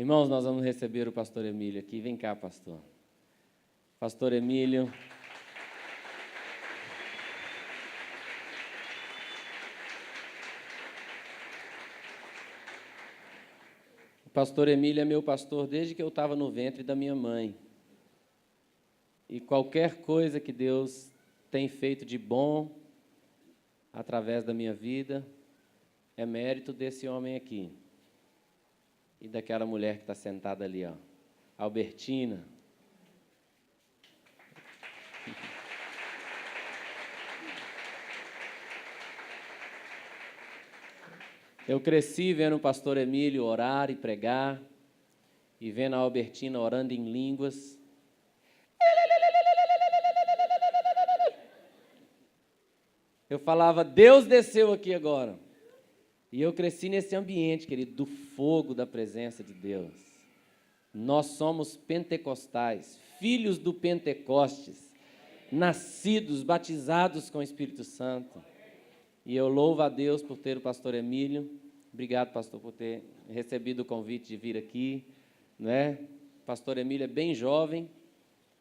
Irmãos, nós vamos receber o pastor Emílio aqui. Vem cá, pastor. Pastor Emílio. O pastor Emílio é meu pastor desde que eu estava no ventre da minha mãe. E qualquer coisa que Deus tem feito de bom através da minha vida é mérito desse homem aqui. E daquela mulher que está sentada ali, ó, Albertina. Eu cresci vendo o pastor Emílio orar e pregar, e vendo a Albertina orando em línguas. Eu falava, Deus desceu aqui agora. E eu cresci nesse ambiente, querido, do fogo da presença de Deus. Nós somos pentecostais, filhos do Pentecostes, nascidos, batizados com o Espírito Santo. E eu louvo a Deus por ter o pastor Emílio. Obrigado, pastor, por ter recebido o convite de vir aqui. Não é? O pastor Emílio é bem jovem,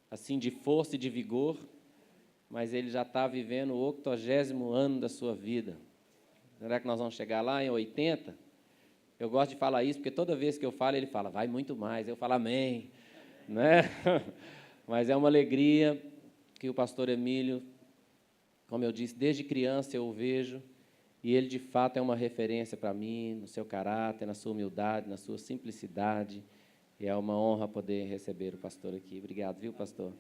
assim, de força e de vigor, mas ele já está vivendo o 80º ano da sua vida. Será que nós vamos chegar lá em 80? Eu gosto de falar isso, porque toda vez que eu falo, ele fala, vai muito mais. Eu falo, amém. Não é? Mas é uma alegria que o pastor Emílio, como eu disse, desde criança eu o vejo, e ele de fato é uma referência para mim, no seu caráter, na sua humildade, na sua simplicidade, e é uma honra poder receber o pastor aqui. Obrigado, viu, pastor?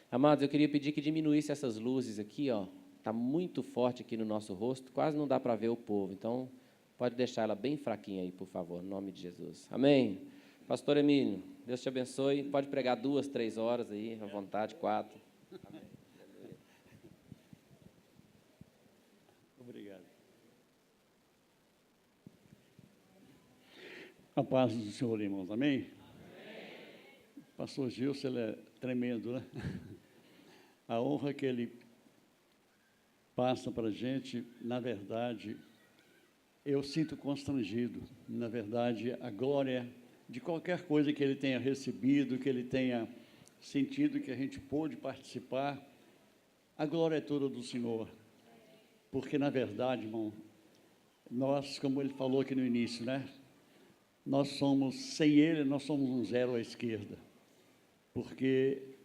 Amados, eu queria pedir que diminuísse essas luzes aqui, ó. Está muito forte aqui no nosso rosto, quase não dá para ver o povo, então pode deixar ela bem fraquinha aí, por favor, em nome de Jesus. Amém? Pastor Emílio, Deus te abençoe, pode pregar 2, 3 horas aí, à vontade, 4. Amém. Obrigado. A paz do Senhor, irmãos, amém? Amém. Pastor Gilson, ele é tremendo, né? A honra que ele passa para a gente, na verdade, eu sinto constrangido. Na verdade, a glória de qualquer coisa que ele tenha recebido, que ele tenha sentido, que a gente pôde participar, a glória é toda do Senhor. Porque, na verdade, irmão, nós, como ele falou aqui no início, né? Nós somos, sem ele, nós somos um zero à esquerda. Porque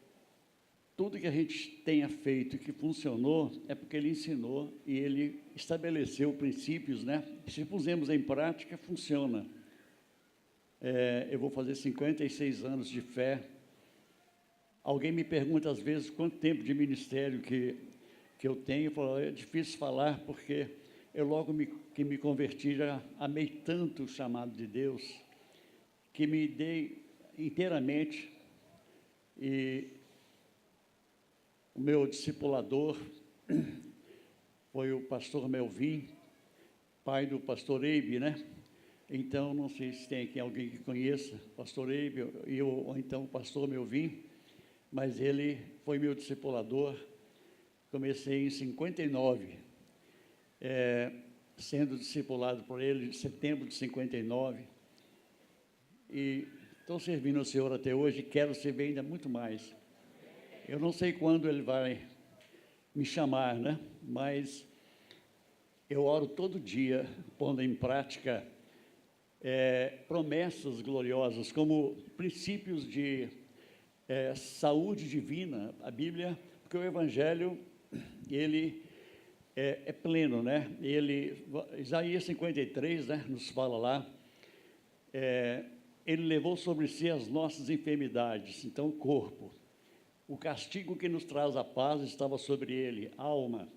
tudo que a gente tenha feito que funcionou é porque ele ensinou e ele estabeleceu princípios, né? Se pusemos em prática, funciona. Eu vou fazer 56 anos de fé. Alguém me pergunta às vezes quanto tempo de ministério que eu tenho. Eu falo, é difícil falar porque eu logo que me converti já amei tanto o chamado de Deus que me dei inteiramente. E o meu discipulador foi o pastor Melvin, pai do pastor Eibe, né? Então, não sei se tem aqui alguém que conheça, pastor Eibe, ou então o pastor Melvin, mas ele foi meu discipulador. Comecei em 59, sendo discipulado por ele em setembro de 59, e estou servindo ao Senhor até hoje e quero servir ainda muito mais. Eu não sei quando ele vai me chamar, né? Mas eu oro todo dia, pondo em prática promessas gloriosas, como princípios de saúde divina. A Bíblia, porque o Evangelho, ele é pleno, né? Isaías 53, né, nos fala lá, ele levou sobre si as nossas enfermidades, então o corpo. O castigo que nos traz a paz estava sobre ele, alma.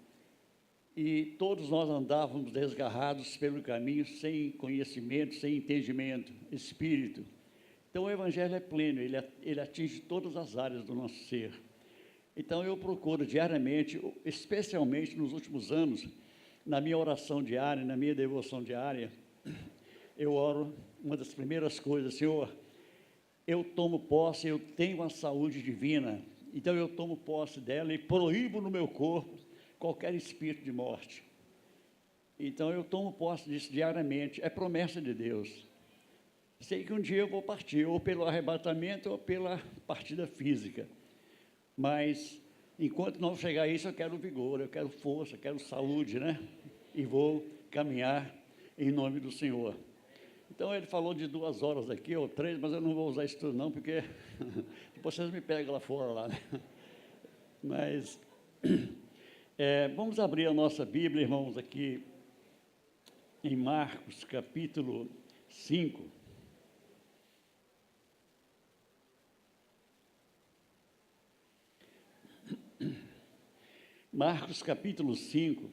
E todos nós andávamos desgarrados pelo caminho, sem conhecimento, sem entendimento, espírito. Então, o Evangelho é pleno, ele atinge todas as áreas do nosso ser. Então, eu procuro diariamente, especialmente nos últimos anos, na minha oração diária, na minha devoção diária, eu oro, uma das primeiras coisas, Senhor, eu tomo posse, eu tenho a saúde divina, então eu tomo posse dela e proíbo no meu corpo qualquer espírito de morte. Então eu tomo posse disso diariamente, é promessa de Deus. sei que um dia eu vou partir, ou pelo arrebatamento ou pela partida física. Mas, enquanto não chegar a isso, eu quero vigor, eu quero força, eu quero saúde, né? E vou caminhar em nome do Senhor. Então, ele falou de 2 horas aqui, ou 3, mas eu não vou usar isso tudo não, porque depois vocês me pegam lá fora, lá, né? Mas, vamos abrir a nossa Bíblia, irmãos, aqui em Marcos, capítulo 5. Marcos, capítulo 5.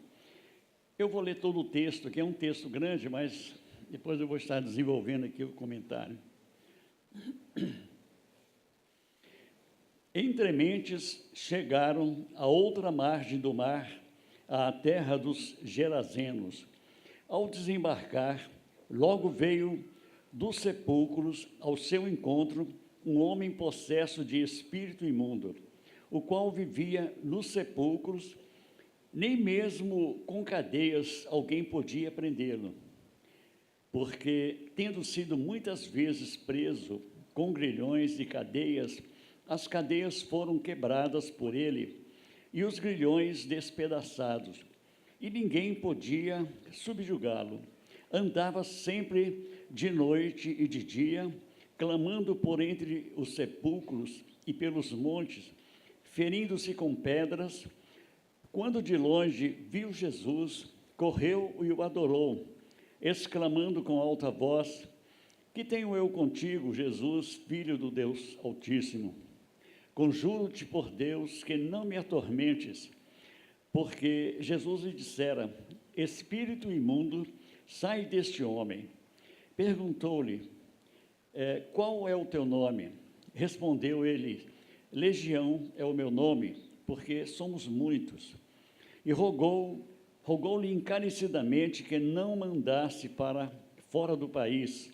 Eu vou ler todo o texto, que é um texto grande, mas depois eu vou estar desenvolvendo aqui o comentário. Entre mentes chegaram à outra margem do mar, à terra dos Gerazenos. Ao desembarcar, logo veio dos sepulcros ao seu encontro um homem possesso de espírito imundo, o qual vivia nos sepulcros, nem mesmo com cadeias alguém podia prendê-lo, porque, tendo sido muitas vezes preso com grilhões e cadeias, as cadeias foram quebradas por ele e os grilhões despedaçados, e ninguém podia subjugá-lo. Andava sempre de noite e de dia, clamando por entre os sepulcros e pelos montes, ferindo-se com pedras. Quando de longe viu Jesus, correu e o adorou, exclamando com alta voz: Que tenho eu contigo, Jesus, Filho do Deus Altíssimo? Conjuro-te por Deus que não me atormentes. Porque Jesus lhe dissera: Espírito imundo, sai deste homem. Perguntou-lhe: Qual é o teu nome? Respondeu ele: Legião é o meu nome, porque somos muitos. E rogou-lhe encarecidamente que não mandasse para fora do país.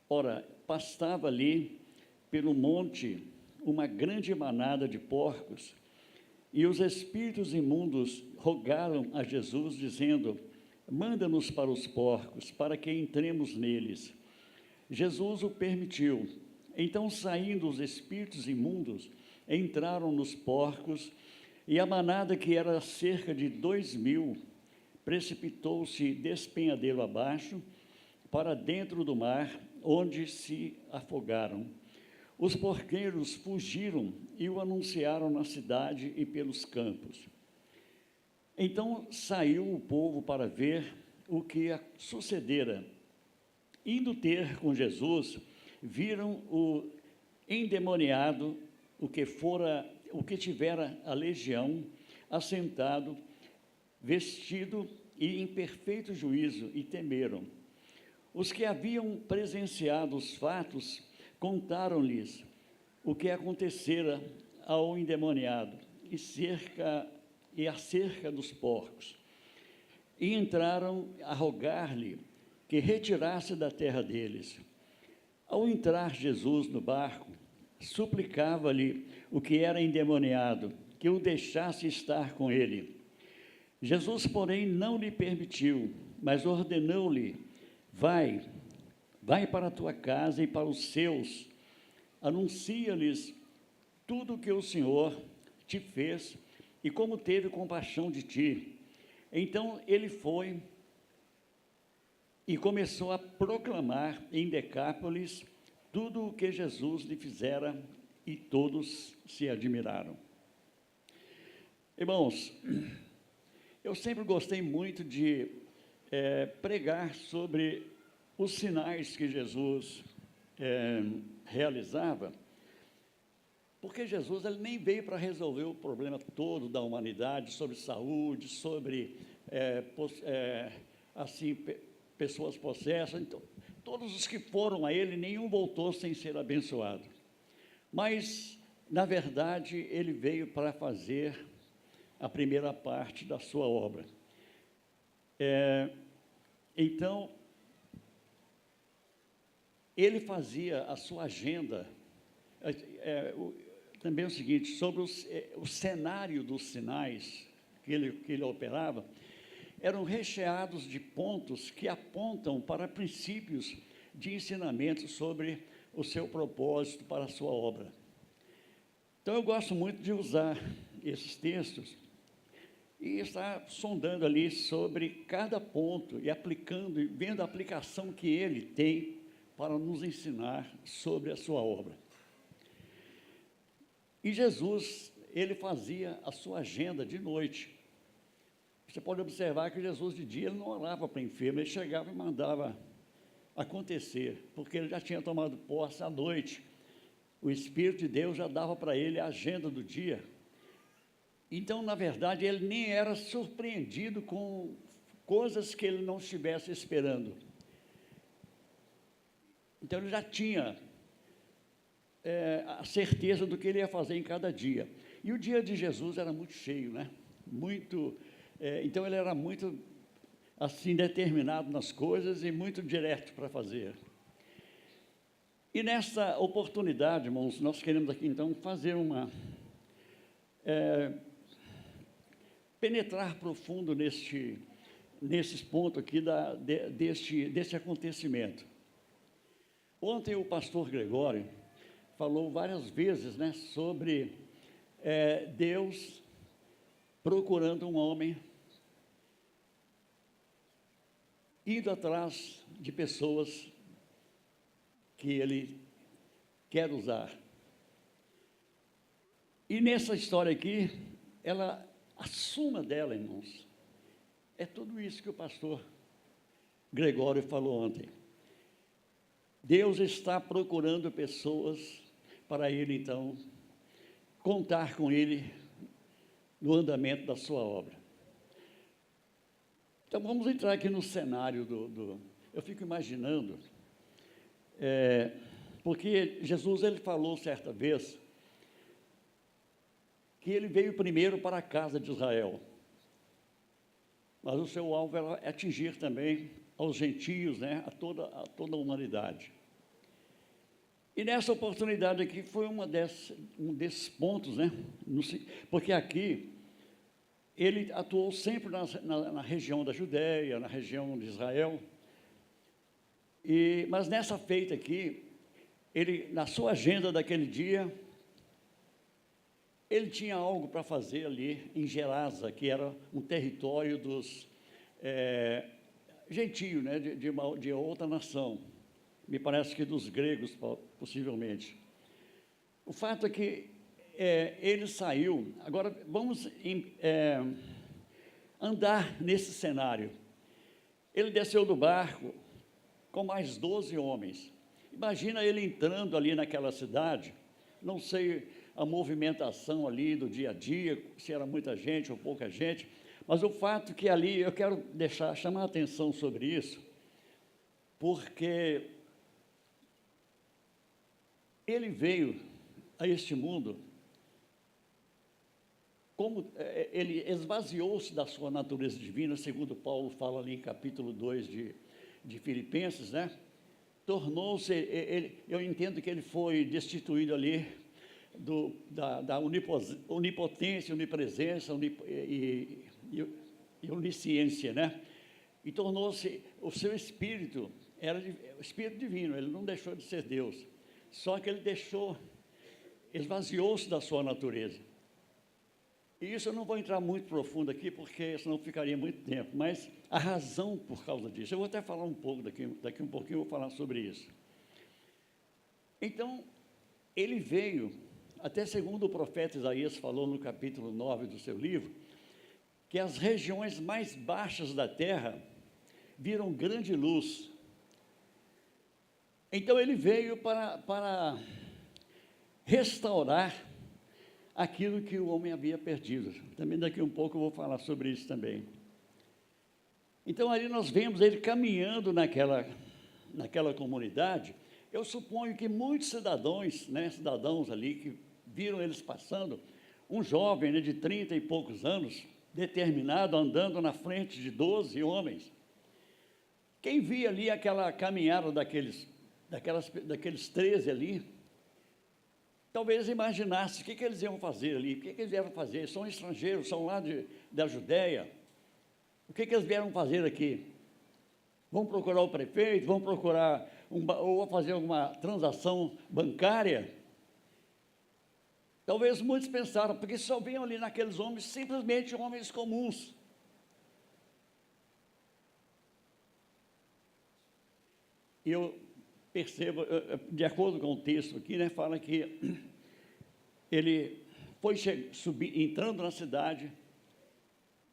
Ora, pastava ali pelo monte uma grande manada de porcos, e os espíritos imundos rogaram a Jesus, dizendo: Manda-nos para os porcos, para que entremos neles. Jesus o permitiu. Então, saindo os espíritos imundos, entraram nos porcos, e a manada, que era cerca de 2.000, precipitou-se despenhadeiro abaixo, para dentro do mar, onde se afogaram. Os porqueiros fugiram e o anunciaram na cidade e pelos campos. Então saiu o povo para ver o que sucedera. Indo ter com Jesus, viram o endemoniado, o que tivera a legião, assentado, vestido e em perfeito juízo, e temeram. Os que haviam presenciado os fatos contaram-lhes o que acontecera ao endemoniado e acerca dos porcos. E entraram a rogar-lhe que retirasse da terra deles. Ao entrar Jesus no barco, suplicava-lhe o que era endemoniado, que o deixasse estar com ele. Jesus, porém, não lhe permitiu, mas ordenou-lhe: Vai para a tua casa e para os seus, anuncia-lhes tudo o que o Senhor te fez e como teve compaixão de ti. Então ele foi e começou a proclamar em Decápolis tudo o que Jesus lhe fizera, e todos se admiraram. Irmãos, eu sempre gostei muito de pregar sobre os sinais que Jesus realizava, porque Jesus ele nem veio para resolver o problema todo da humanidade, sobre saúde, sobre pessoas possessas. Então, todos os que foram a ele, nenhum voltou sem ser abençoado. Mas, na verdade, ele veio para fazer a primeira parte da sua obra. Então, ele fazia a sua agenda. Também é o seguinte, sobre o cenário dos sinais que ele operava, eram recheados de pontos que apontam para princípios de ensinamentos sobre o seu propósito para a sua obra. Então, eu gosto muito de usar esses textos e estar sondando ali sobre cada ponto e aplicando, e vendo a aplicação que ele tem para nos ensinar sobre a sua obra. E Jesus, ele fazia a sua agenda de noite. Você pode observar que Jesus de dia ele não orava para enfermo, ele chegava e mandava acontecer, porque ele já tinha tomado posse à noite. O Espírito de Deus já dava para ele a agenda do dia. Então, na verdade, ele nem era surpreendido com coisas que ele não estivesse esperando. Então, ele já tinha a certeza do que ele ia fazer em cada dia. E o dia de Jesus era muito cheio, né? Então, ele era muito, assim, determinado nas coisas e muito direto para fazer. E nessa oportunidade, irmãos, nós queremos aqui, então, fazer penetrar profundo nesses pontos aqui deste acontecimento. Ontem o pastor Gregório falou várias vezes, né, sobre Deus procurando um homem, indo atrás de pessoas que ele quer usar. E nessa história aqui, a suma dela, irmãos, é tudo isso que o pastor Gregório falou ontem. Deus está procurando pessoas para ele, então, contar com ele no andamento da sua obra. Então, vamos entrar aqui no cenário eu fico imaginando, porque Jesus, ele falou certa vez que ele veio primeiro para a casa de Israel, mas o seu alvo era atingir também aos gentios, né, a toda a humanidade. E nessa oportunidade aqui foi um desses pontos, né, porque aqui ele atuou sempre na região da Judéia, na região de Israel, mas nessa feita aqui, na sua agenda daquele dia, ele tinha algo para fazer ali em Gerasa, que era um território dos gentios, né, de outra nação, me parece que dos gregos, possivelmente. O fato é que ele saiu. Agora, vamos andar nesse cenário. Ele desceu do barco com mais 12 homens. Imagina ele entrando ali naquela cidade, não sei a movimentação ali do dia a dia, se era muita gente ou pouca gente, mas o fato que ali, eu quero chamar a atenção sobre isso, porque ele veio a este mundo, como ele esvaziou-se da sua natureza divina, segundo Paulo fala ali em capítulo 2 de Filipenses, né? Tornou-se, eu entendo que ele foi destituído ali da onipotência, onipresença e onisciência, né? E tornou-se, o seu espírito era o espírito divino, ele não deixou de ser Deus, só que ele esvaziou-se da sua natureza. E isso eu não vou entrar muito profundo aqui, porque senão ficaria muito tempo, mas a razão por causa disso, eu vou até falar um pouco, daqui um pouquinho eu vou falar sobre isso. Então, ele veio, até segundo o profeta Isaías falou no capítulo 9 do seu livro, que as regiões mais baixas da terra viram grande luz. Então, ele veio para restaurar aquilo que o homem havia perdido. Também daqui um pouco eu vou falar sobre isso também. Então, ali nós vemos ele caminhando naquela comunidade. Eu suponho que muitos cidadãos ali que viram eles passando, um jovem, né, de 30 e poucos anos, determinado, andando na frente de 12 homens. Quem via ali aquela caminhada daqueles 13 ali, talvez imaginasse o que eles iam fazer ali, o que eles vieram fazer, são estrangeiros, são lá da Judéia, o que eles vieram fazer aqui? Vão procurar o prefeito, vão procurar ou a fazer alguma transação bancária. Talvez muitos pensaram, porque só viam ali naqueles homens, simplesmente homens comuns. E eu percebo, de acordo com o texto aqui, né, fala que ele foi entrando na cidade,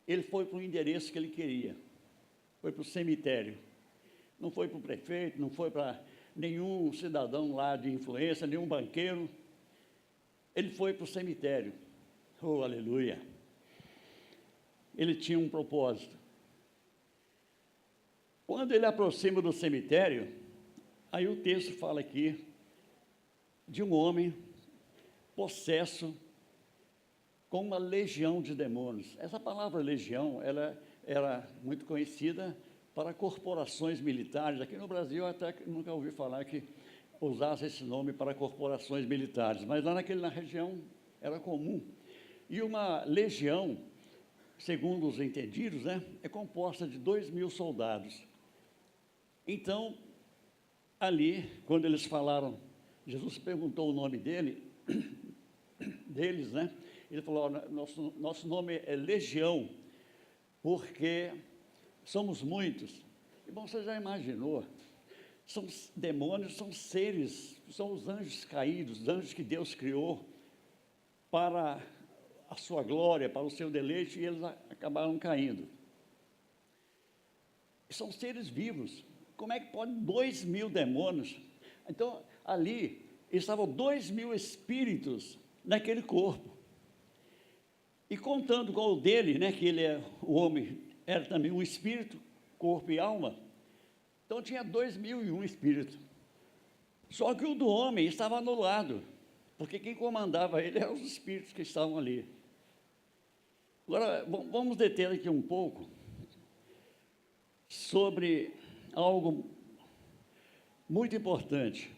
ele foi para o endereço que ele queria, foi para o cemitério. Não foi para o prefeito, não foi para nenhum cidadão lá de influência, nenhum banqueiro. Ele foi para o cemitério. Oh, aleluia! Ele tinha um propósito. Quando ele aproxima do cemitério, aí o texto fala aqui de um homem possesso com uma legião de demônios. Essa palavra legião, ela era muito conhecida para corporações militares. Aqui no Brasil, até nunca ouvi falar que usasse esse nome para corporações militares, mas lá na região era comum. E uma legião, segundo os entendidos, né, é composta de 2.000 soldados. Então, ali, quando eles falaram, Jesus perguntou o nome deles, né? Ele falou, nosso nome é Legião, porque somos muitos. Irmão, você já imaginou? São demônios, são seres, são os anjos caídos, os anjos que Deus criou para a sua glória, para o seu deleite, e eles acabaram caindo. São seres vivos. Como é que pode 2.000 demônios? Então, ali estavam 2.000 espíritos naquele corpo. E contando com o dele, né, que ele é o homem, era também um espírito, corpo e alma. Então tinha 2.001 espíritos. Só que o do homem estava anulado, porque quem comandava ele eram os espíritos que estavam ali. Agora, vamos deter aqui um pouco sobre algo muito importante.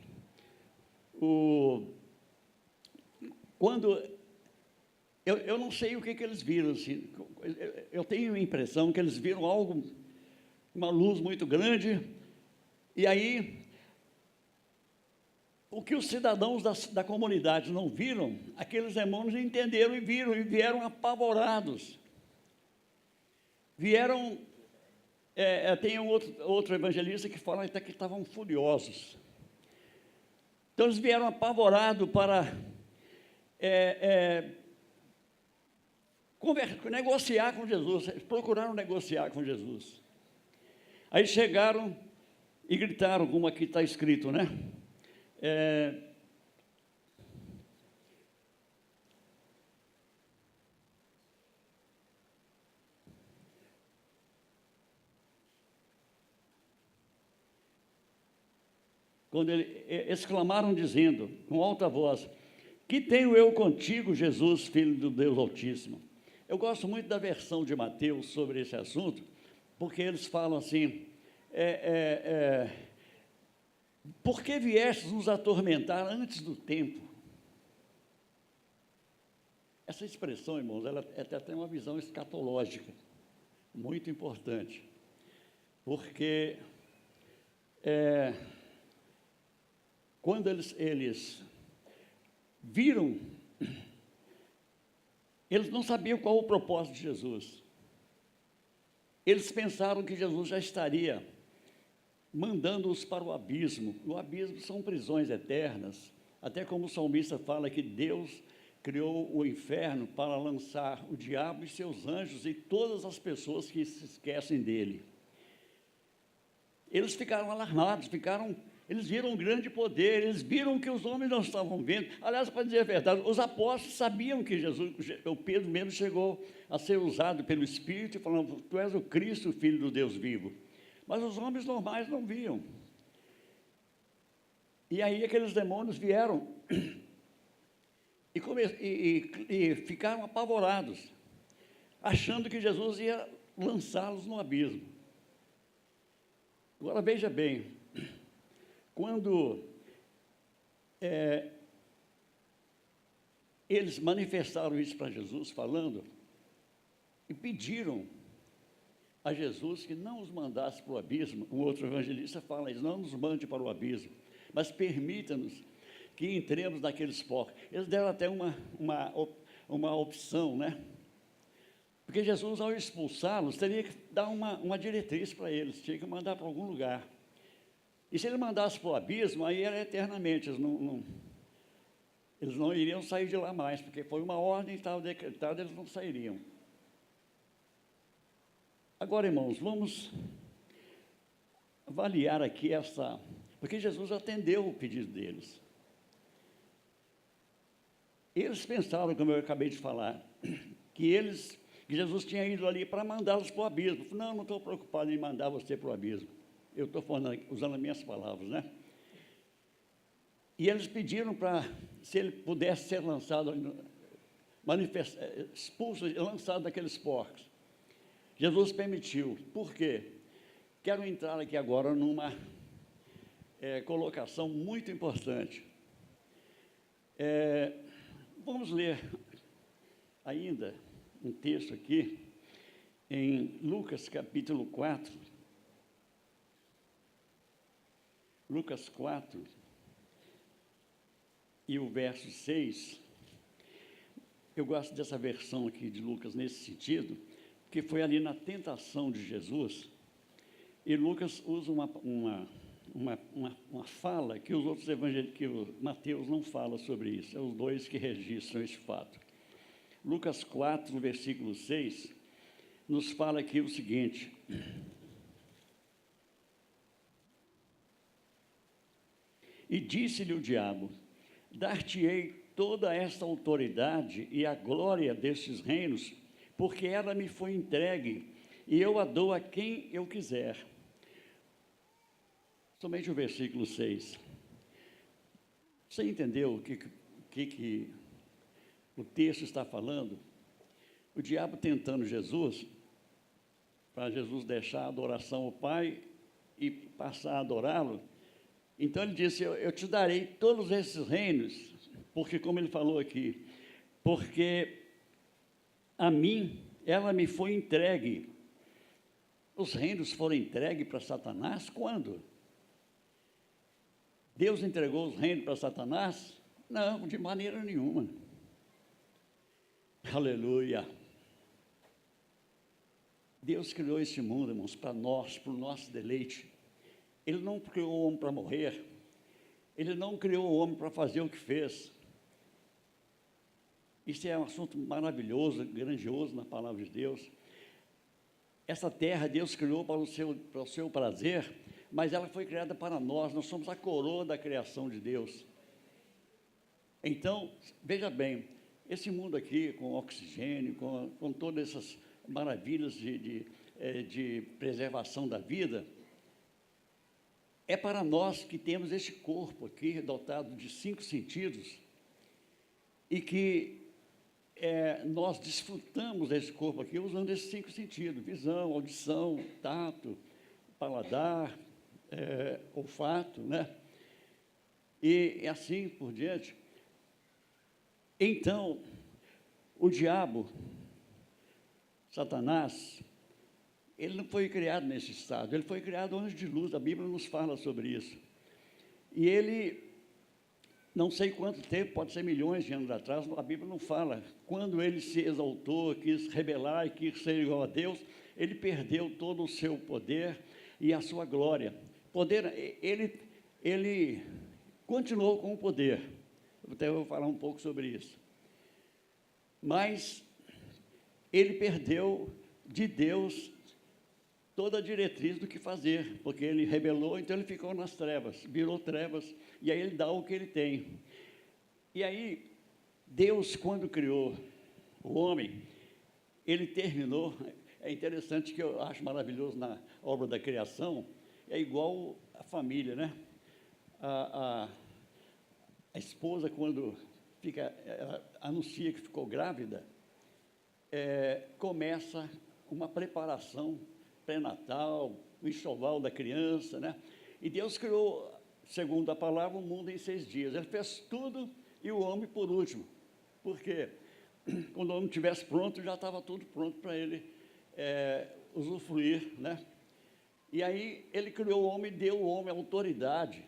Quando eu não sei o que eles viram, assim, eu tenho a impressão que eles viram algo, uma luz muito grande, e aí, o que os cidadãos da comunidade não viram, aqueles demônios entenderam e viram, e vieram apavorados. Vieram, tem outro evangelista que fala até que estavam furiosos. Então, eles vieram apavorados para negociar com Jesus, procuraram negociar com Jesus. Aí chegaram e gritaram, como aqui está escrito, né? Quando exclamaram dizendo, com alta voz, que tenho eu contigo, Jesus, Filho do Deus Altíssimo? Eu gosto muito da versão de Mateus sobre esse assunto, porque eles falam assim, por que viestes nos atormentar antes do tempo? Essa expressão, irmãos, ela até tem uma visão escatológica, muito importante, porque quando eles viram, eles não sabiam qual o propósito de Jesus. Eles pensaram que Jesus já estaria mandando-os para o abismo. O abismo são prisões eternas, até como o salmista fala que Deus criou o inferno para lançar o diabo e seus anjos e todas as pessoas que se esquecem dele. Eles ficaram alarmados, eles viram um grande poder, eles viram que os homens não estavam vendo. Aliás, para dizer a verdade, os apóstolos sabiam que Jesus, o Pedro mesmo chegou a ser usado pelo Espírito e falando, tu és o Cristo, Filho do Deus vivo. Mas os homens normais não viam. E aí aqueles demônios vieram e ficaram apavorados, achando que Jesus ia lançá-los no abismo. Agora veja bem, quando eles manifestaram isso para Jesus, falando, e pediram a Jesus que não os mandasse para o abismo. O outro evangelista fala isso: não nos mande para o abismo, mas permita-nos que entremos naqueles porcos. Eles deram até uma opção, né? Porque Jesus, ao expulsá-los, teria que dar uma diretriz para eles, tinha que mandar para algum lugar. E se ele mandasse para o abismo, aí era eternamente, eles não iriam sair de lá mais, porque foi uma ordem que estava decretada, eles não sairiam. Agora, irmãos, vamos avaliar aqui porque Jesus atendeu o pedido deles. Eles pensaram, como eu acabei de falar, que Jesus tinha ido ali para mandá-los para o abismo. Não estou preocupado em mandar você para o abismo. Eu estou usando as minhas palavras, né? E eles pediram se ele pudesse ser lançado, expulso, lançado daqueles porcos. Jesus permitiu. Por quê? Quero entrar aqui agora numa colocação muito importante. Vamos ler ainda um texto aqui, em Lucas capítulo 4. Lucas 4, e o verso 6. Eu gosto dessa versão aqui de Lucas nesse sentido, porque foi ali na tentação de Jesus, e Lucas usa uma fala que os outros evangelhos, que o Mateus não fala sobre isso, é os dois que registram esse fato. Lucas 4, versículo 6, nos fala aqui o seguinte: e disse-lhe o diabo: dar-te-ei toda esta autoridade e a glória destes reinos, porque ela me foi entregue, e eu a dou a quem eu quiser. Somente o versículo 6. Você entendeu o que o texto está falando? O diabo tentando Jesus, para Jesus deixar a adoração ao Pai e passar a adorá-lo. Então ele disse: eu te darei todos esses reinos, porque, como ele falou aqui, porque a mim ela me foi entregue. Os reinos foram entregues para Satanás quando? Deus entregou os reinos para Satanás? Não, de maneira nenhuma. Aleluia. Deus criou este mundo, irmãos, para nós, para o nosso deleite. Ele não criou o homem para morrer. Ele não criou o homem para fazer o que fez. Isso é um assunto maravilhoso, grandioso na palavra de Deus. Essa terra Deus criou para o seu prazer, mas ela foi criada para nós somos a coroa da criação de Deus. Então, veja bem, esse mundo aqui, com oxigênio, com todas essas maravilhas de preservação da vida, é para nós que temos este corpo aqui, dotado de 5 sentidos, e que nós desfrutamos desse corpo aqui usando esses 5 sentidos: visão, audição, tato, paladar, olfato, né? E assim por diante. Então, o diabo, Satanás, ele não foi criado nesse estado, ele foi criado anjo de luz, a Bíblia nos fala sobre isso. E ele, não sei quanto tempo, pode ser milhões de anos atrás, a Bíblia não fala, quando ele se exaltou, quis rebelar e quis ser igual a Deus, ele perdeu todo o seu poder e a sua glória. Ele continuou com o poder, até vou falar um pouco sobre isso, mas ele perdeu de Deus toda a diretriz do que fazer, porque ele rebelou, então ele ficou nas trevas, virou trevas, e aí ele dá o que ele tem. E aí, Deus, quando criou o homem, ele terminou, é interessante, que eu acho maravilhoso na obra da criação, é igual a família, né? A esposa, quando ela anuncia que ficou grávida, começa uma preparação pré-natal, o enxoval da criança, né? E Deus criou, segundo a palavra, o mundo em 6 dias. Ele fez tudo e o homem por último. Por quê? Quando o homem estivesse pronto, já estava tudo pronto para ele usufruir, né? E aí ele criou o homem e deu ao homem autoridade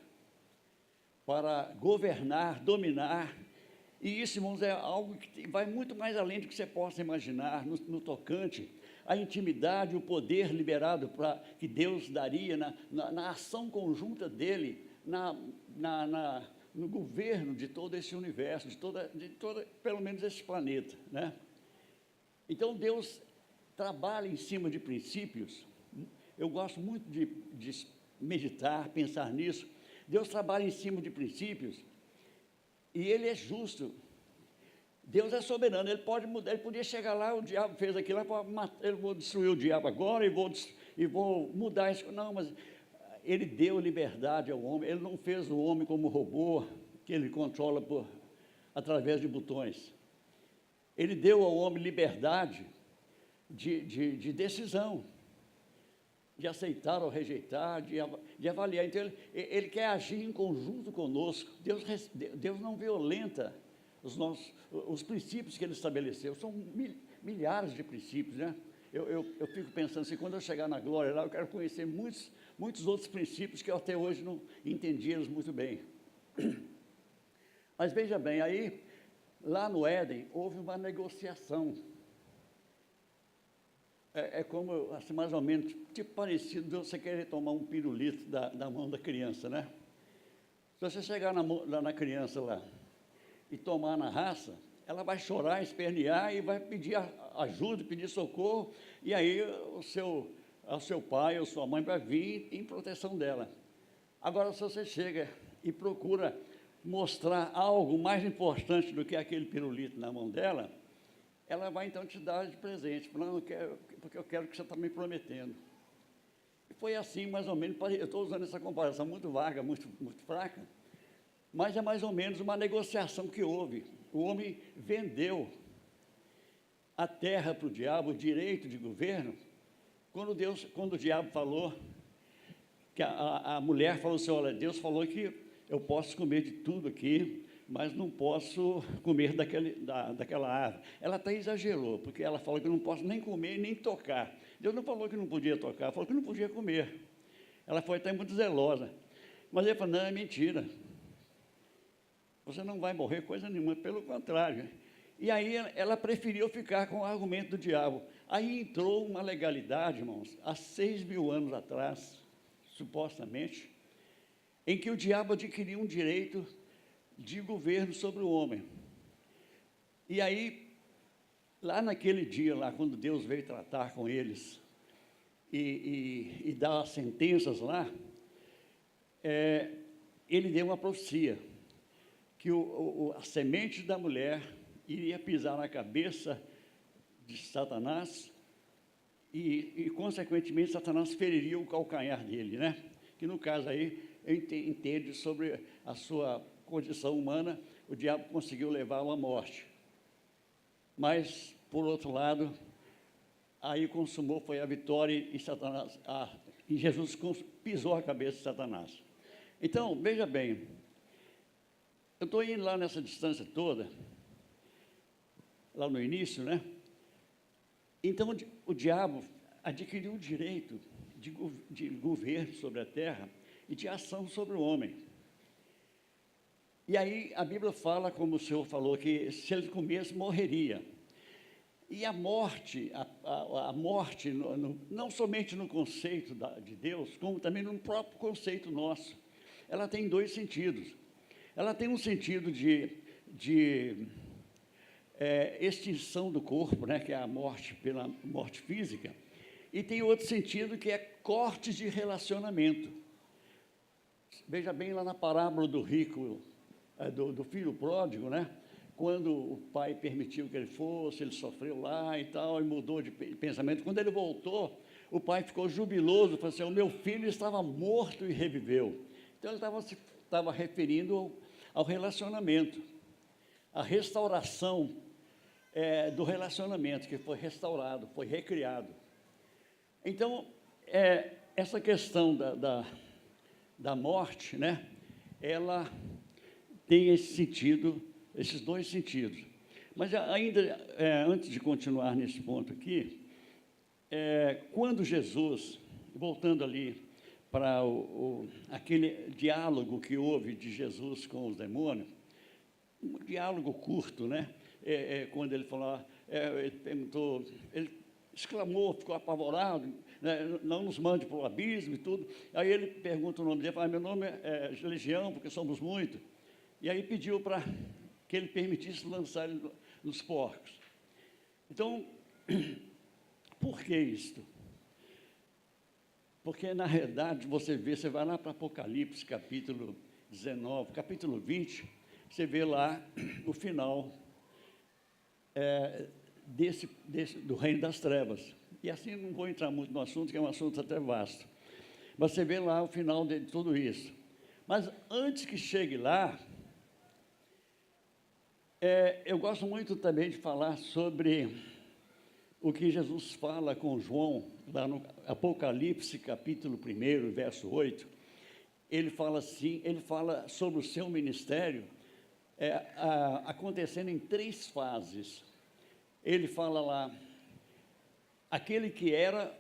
para governar, dominar. E isso, irmãos, é algo que vai muito mais além do que você possa imaginar no tocante à intimidade, o poder liberado que Deus daria na ação conjunta dele, no governo de todo esse universo, de toda, pelo menos esse planeta, né? Então, Deus trabalha em cima de princípios. Eu gosto muito de meditar, pensar nisso. Deus trabalha em cima de princípios e Ele é justo. Deus é soberano, Ele pode mudar, Ele podia chegar lá, o diabo fez aquilo, eu vou destruir o diabo agora e vou mudar isso. Não, mas Ele deu liberdade ao homem, Ele não fez o homem como robô, que Ele controla através de botões. Ele deu ao homem liberdade de decisão, de aceitar ou rejeitar, de avaliar. Então, ele quer agir em conjunto conosco. Deus não violenta os princípios que Ele estabeleceu. São milhares de princípios, né? Eu fico pensando assim, quando eu chegar na glória lá, eu quero conhecer muitos outros princípios que eu até hoje não entendi eles muito bem. Mas veja bem, aí, lá no Éden, houve uma negociação. É como, assim, mais ou menos, tipo parecido de você querer tomar um pirulito da mão da criança, né? Se você chegar lá na criança lá e tomar na raça, ela vai chorar, espernear e vai pedir ajuda, pedir socorro, e aí o seu pai ou sua mãe vai vir em proteção dela. Agora, se você chega e procura mostrar algo mais importante do que aquele pirulito na mão dela, ela vai então te dar de presente, porque eu quero que você está me prometendo. E foi assim, mais ou menos, eu estou usando essa comparação muito vaga, muito fraca, mas é mais ou menos uma negociação que houve. O homem vendeu a terra para o diabo, o direito de governo, quando o diabo falou, que a mulher falou assim, olha, Deus falou que eu posso comer de tudo aqui, mas não posso comer daquela árvore. Ela até exagerou, porque ela falou que eu não posso nem comer nem tocar. Deus não falou que não podia tocar, falou que não podia comer. Ela foi até muito zelosa. Mas ele falou, não, é mentira. Você não vai morrer coisa nenhuma, pelo contrário. E aí ela preferiu ficar com o argumento do diabo. Aí entrou uma legalidade, irmãos, há 6.000 anos atrás, supostamente, em que o diabo adquiriu um direito de governo sobre o homem. E aí, lá naquele dia, lá quando Deus veio tratar com eles e dar as sentenças lá, ele deu uma profecia, que a semente da mulher iria pisar na cabeça de Satanás e consequentemente, Satanás feriria o calcanhar dele, né? Que no caso aí, entende sobre a sua condição humana, o diabo conseguiu levá-lo à morte. Mas, por outro lado, aí consumou, foi a vitória e Jesus pisou a cabeça de Satanás. Então, veja bem, eu estou indo lá nessa distância toda, lá no início, né? Então, o diabo adquiriu o direito de governo sobre a terra e de ação sobre o homem. E aí a Bíblia fala, como o Senhor falou, que se ele comesse, morreria. E a morte, a morte não somente no conceito de Deus, como também no próprio conceito nosso, ela tem dois sentidos. Ela tem um sentido de extinção do corpo, né, que é a morte pela morte física, e tem outro sentido que é corte de relacionamento. Veja bem lá na parábola do rico, do filho pródigo, né? Quando o pai permitiu que ele fosse, ele sofreu lá e tal, e mudou de pensamento. Quando ele voltou, o pai ficou jubiloso, falou assim, o meu filho estava morto e reviveu. Então ele estava referindo ao relacionamento, a restauração do relacionamento, que foi restaurado, foi recriado. Então, essa questão da morte, né, ela tem esse sentido, esses dois sentidos. Mas ainda, antes de continuar nesse ponto aqui, quando Jesus, voltando ali para aquele diálogo que houve de Jesus com os demônios, um diálogo curto, né? Quando ele falou, ele perguntou, ele exclamou, ficou apavorado, né? Não nos mande para o abismo e tudo. Aí ele pergunta o nome dele, fala, meu nome é Legião, porque somos muitos. E aí pediu para que ele permitisse lançar ele nos porcos. Então, por que isto? Porque, na realidade, você vai lá para Apocalipse, capítulo 19, capítulo 20, você vê lá o final do reino das trevas. E assim, não vou entrar muito no assunto, que é um assunto até vasto. Mas você vê lá o final de tudo isso. Mas, antes que chegue lá, eu gosto muito também de falar sobre o que Jesus fala com João, lá no Apocalipse, capítulo 1, verso 8, ele fala assim, ele fala sobre o seu ministério, acontecendo em 3 fases. Ele fala lá, aquele que era,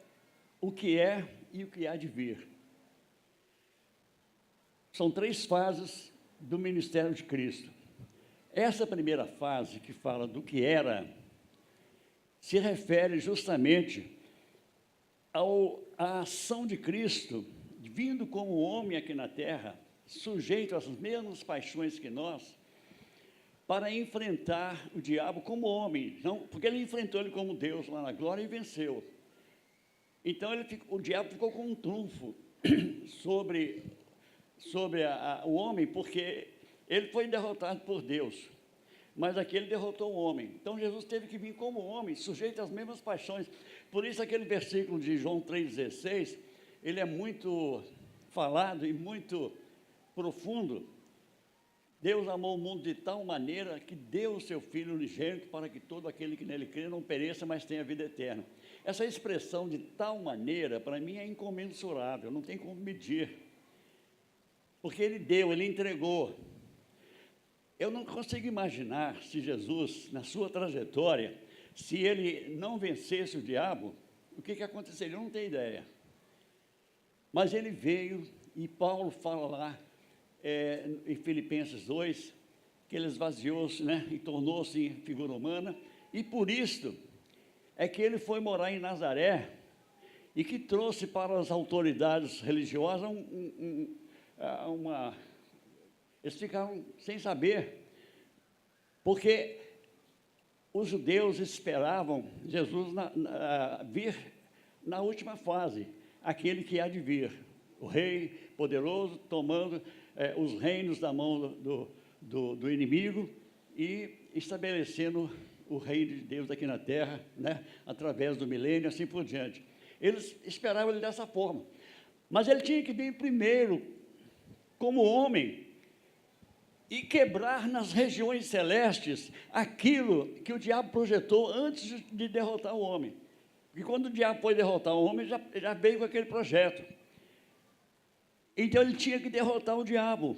o que é e o que há de vir. São 3 fases do ministério de Cristo. Essa primeira fase, que fala do que era, se refere justamente à ação de Cristo, vindo como homem aqui na terra, sujeito às mesmas paixões que nós, para enfrentar o diabo como homem, não, porque ele enfrentou ele como Deus lá na glória e venceu. Então o diabo ficou com um trunfo sobre o homem, porque ele foi derrotado por Deus. Mas aqui ele derrotou o homem. Então Jesus teve que vir como homem, sujeito às mesmas paixões. Por isso aquele versículo de João 3,16, ele é muito falado e muito profundo. Deus amou o mundo de tal maneira que deu o seu Filho unigênito para que todo aquele que nele crê não pereça, mas tenha vida eterna. Essa expressão de tal maneira, para mim, é incomensurável, não tem como medir. Porque ele deu, ele entregou. Eu não consigo imaginar se Jesus, na sua trajetória, se ele não vencesse o diabo, o que aconteceria? Eu não tenho ideia. Mas ele veio, e Paulo fala lá, em Filipenses 2, que ele esvaziou-se, né, e tornou-se figura humana, e por isso é que ele foi morar em Nazaré, e que trouxe para as autoridades religiosas eles ficaram sem saber, porque os judeus esperavam Jesus vir na última fase, aquele que há de vir, o rei poderoso tomando os reinos da mão do inimigo e estabelecendo o reino de Deus aqui na terra, né, através do milênio, assim por diante. Eles esperavam ele dessa forma, mas ele tinha que vir primeiro como homem e quebrar nas regiões celestes aquilo que o diabo projetou antes de derrotar o homem. Porque quando o diabo foi derrotar o homem, já veio com aquele projeto. Então ele tinha que derrotar o diabo.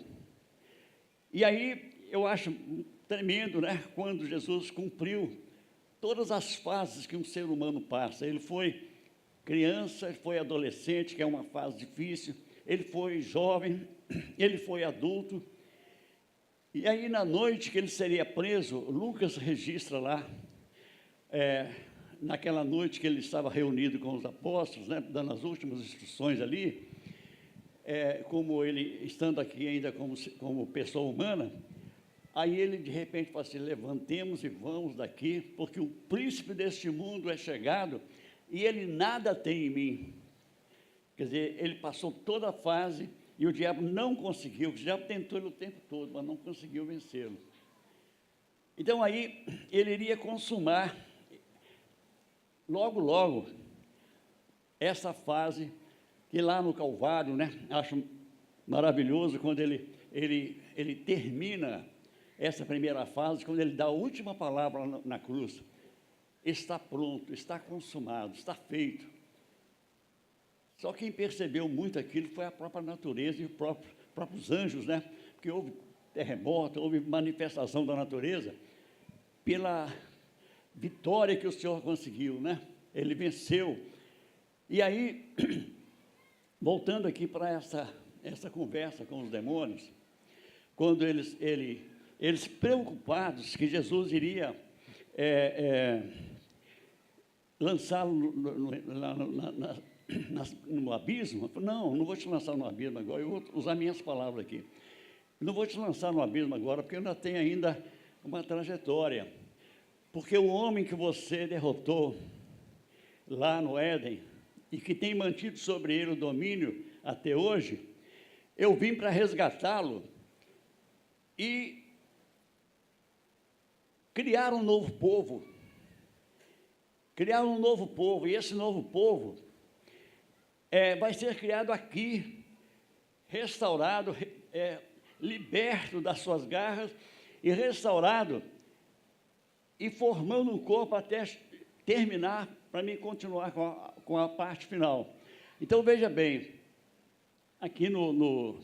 E aí eu acho tremendo, né, quando Jesus cumpriu todas as fases que um ser humano passa. Ele foi criança, ele foi adolescente, que é uma fase difícil, ele foi jovem, ele foi adulto. E aí, na noite que ele seria preso, Lucas registra lá, naquela noite que ele estava reunido com os apóstolos, né, dando as últimas instruções ali, como ele, estando aqui ainda como pessoa humana, aí ele, de repente, fala assim, levantemos e vamos daqui, porque o príncipe deste mundo é chegado e ele nada tem em mim. Quer dizer, ele passou toda a fase e o diabo não conseguiu, o diabo tentou ele o tempo todo, mas não conseguiu vencê-lo. Então, aí, ele iria consumar, logo, logo, essa fase, que lá no Calvário, né, acho maravilhoso, quando ele termina essa primeira fase, quando ele dá a última palavra na cruz, está pronto, está consumado, está feito. Só quem percebeu muito aquilo foi a própria natureza e os próprios anjos, né? Porque houve terremoto, houve manifestação da natureza pela vitória que o Senhor conseguiu, né? Ele venceu E aí, voltando aqui para essa conversa com os demônios, quando eles preocupados que Jesus iria lançá-lo no abismo, não vou te lançar no abismo agora, eu vou usar minhas palavras aqui. Não vou te lançar no abismo agora, porque eu ainda tenho ainda uma trajetória. Porque o homem que você derrotou lá no Éden, e que tem mantido sobre ele o domínio até hoje, eu vim para resgatá-lo e criar um novo povo. Criar um novo povo, e esse novo povo vai ser criado aqui, restaurado, liberto das suas garras e restaurado e formando um corpo até terminar, para mim continuar com a parte final. Então, veja bem, aqui no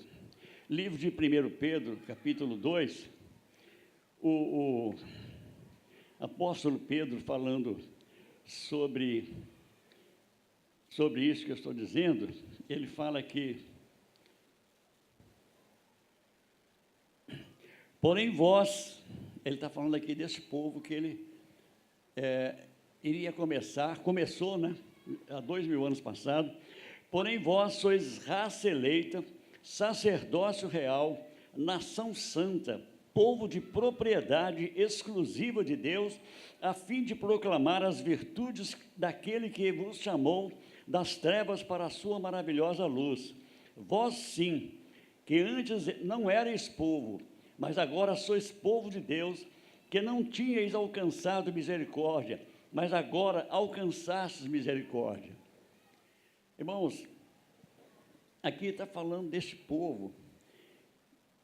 livro de 1 Pedro, capítulo 2, o apóstolo Pedro falando sobre isso que eu estou dizendo, ele fala que, porém vós, ele está falando aqui desse povo que ele começou, né, há 2000 anos passados, porém vós sois raça eleita, sacerdócio real, nação santa, povo de propriedade exclusiva de Deus, a fim de proclamar as virtudes daquele que vos chamou das trevas para a sua maravilhosa luz. Vós sim, que antes não erais povo, mas agora sois povo de Deus, que não tinhais alcançado misericórdia, mas agora alcançastes misericórdia. Irmãos, aqui está falando deste povo,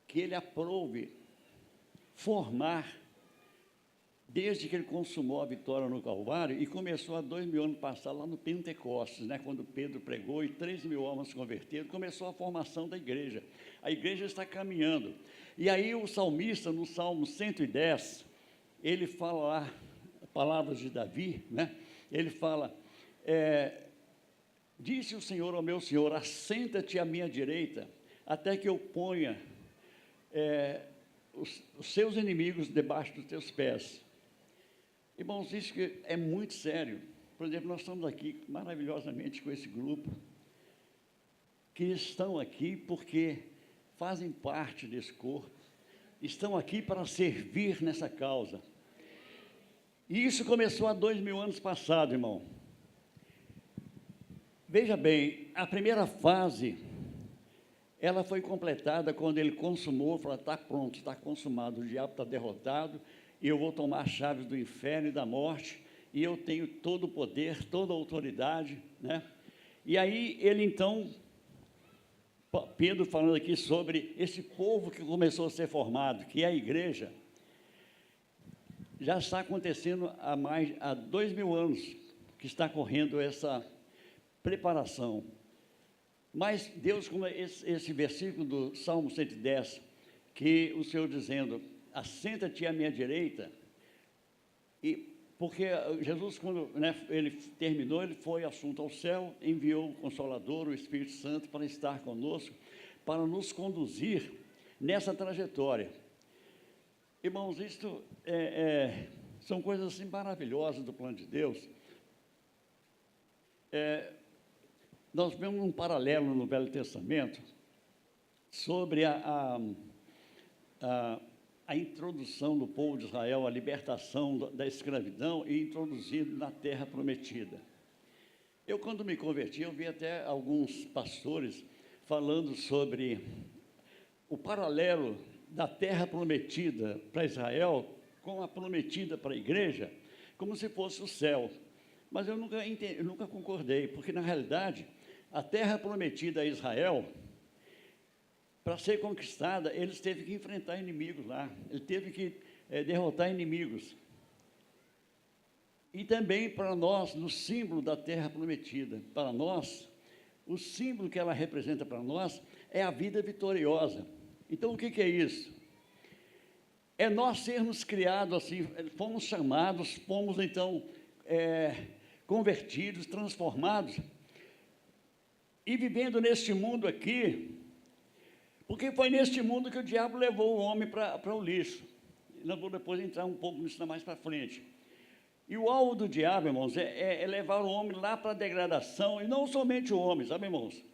que ele aprove formar, desde que ele consumou a vitória no Calvário, e começou há 2000 anos passados, lá no Pentecostes, né, quando Pedro pregou e 3.000 homens se converteram, começou a formação da igreja. A igreja está caminhando. E aí o salmista, no Salmo 110, ele fala lá, palavras de Davi, né? Ele fala, disse o Senhor ao meu Senhor, assenta-te à minha direita, até que eu ponha os seus inimigos debaixo dos teus pés. Irmãos, isso que é muito sério. Por exemplo, nós estamos aqui maravilhosamente com esse grupo, que estão aqui porque fazem parte desse corpo, estão aqui para servir nessa causa. E isso começou há 2000 anos passados, irmão. Veja bem, a primeira fase, ela foi completada quando ele consumou, falou, está pronto, está consumado, o diabo está derrotado, e eu vou tomar as chaves do inferno e da morte, e eu tenho todo o poder, toda a autoridade, né? E aí ele então, Pedro falando aqui sobre esse povo que começou a ser formado, que é a igreja, já está acontecendo há 2000 anos que está correndo essa preparação. Mas Deus, como esse versículo do Salmo 110, que o Senhor dizendo, assenta-te à minha direita, e porque Jesus, quando ele terminou, ele foi assunto ao céu, enviou o Consolador, o Espírito Santo, para estar conosco, para nos conduzir nessa trajetória. Irmãos, isto são coisas assim maravilhosas do plano de Deus. Nós vemos um paralelo no Velho Testamento sobre a introdução do povo de Israel, a libertação da escravidão e introduzido na terra prometida. Eu, quando me converti, eu vi até alguns pastores falando sobre o paralelo da terra prometida para Israel com a prometida para a igreja, como se fosse o céu. Mas eu nunca concordei, porque, na realidade, a terra prometida a Israel, para ser conquistada, eles teve que enfrentar inimigos lá, ele teve que derrotar inimigos. E também para nós, no símbolo da terra prometida, para nós, o símbolo que ela representa para nós é a vida vitoriosa. Então, o que é isso? É nós sermos criados assim, fomos chamados, fomos então convertidos, transformados, e vivendo neste mundo aqui, porque foi neste mundo que o diabo levou o homem para o lixo. Nós vamos depois entrar um pouco nisso mais para frente. E o alvo do diabo, irmãos, é levar o homem lá para a degradação, e não somente o homem, sabe, irmãos?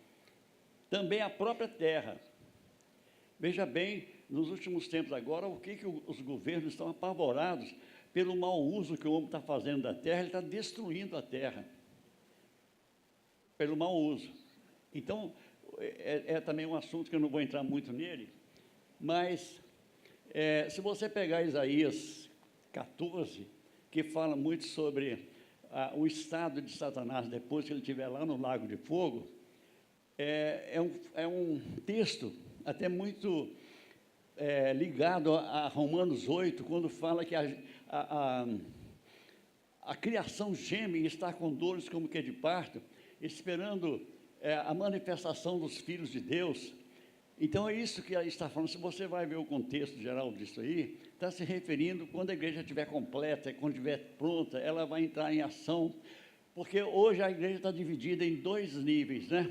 Também a própria terra. Veja bem, nos últimos tempos agora, o que os governos estão apavorados pelo mau uso que o homem está fazendo da terra. Ele está destruindo a terra pelo mau uso. Então, é também um assunto que eu não vou entrar muito nele, mas se você pegar Isaías 14, que fala muito sobre o estado de Satanás depois que ele estiver lá no lago de fogo, é um texto até muito ligado a Romanos 8, quando fala que a criação geme e está com dores como que de parto, esperando a manifestação dos filhos de Deus. Então é isso que está falando. Se você vai ver o contexto geral disso aí, está se referindo quando a igreja estiver completa, quando estiver pronta, ela vai entrar em ação, porque hoje a igreja está dividida em dois níveis, né?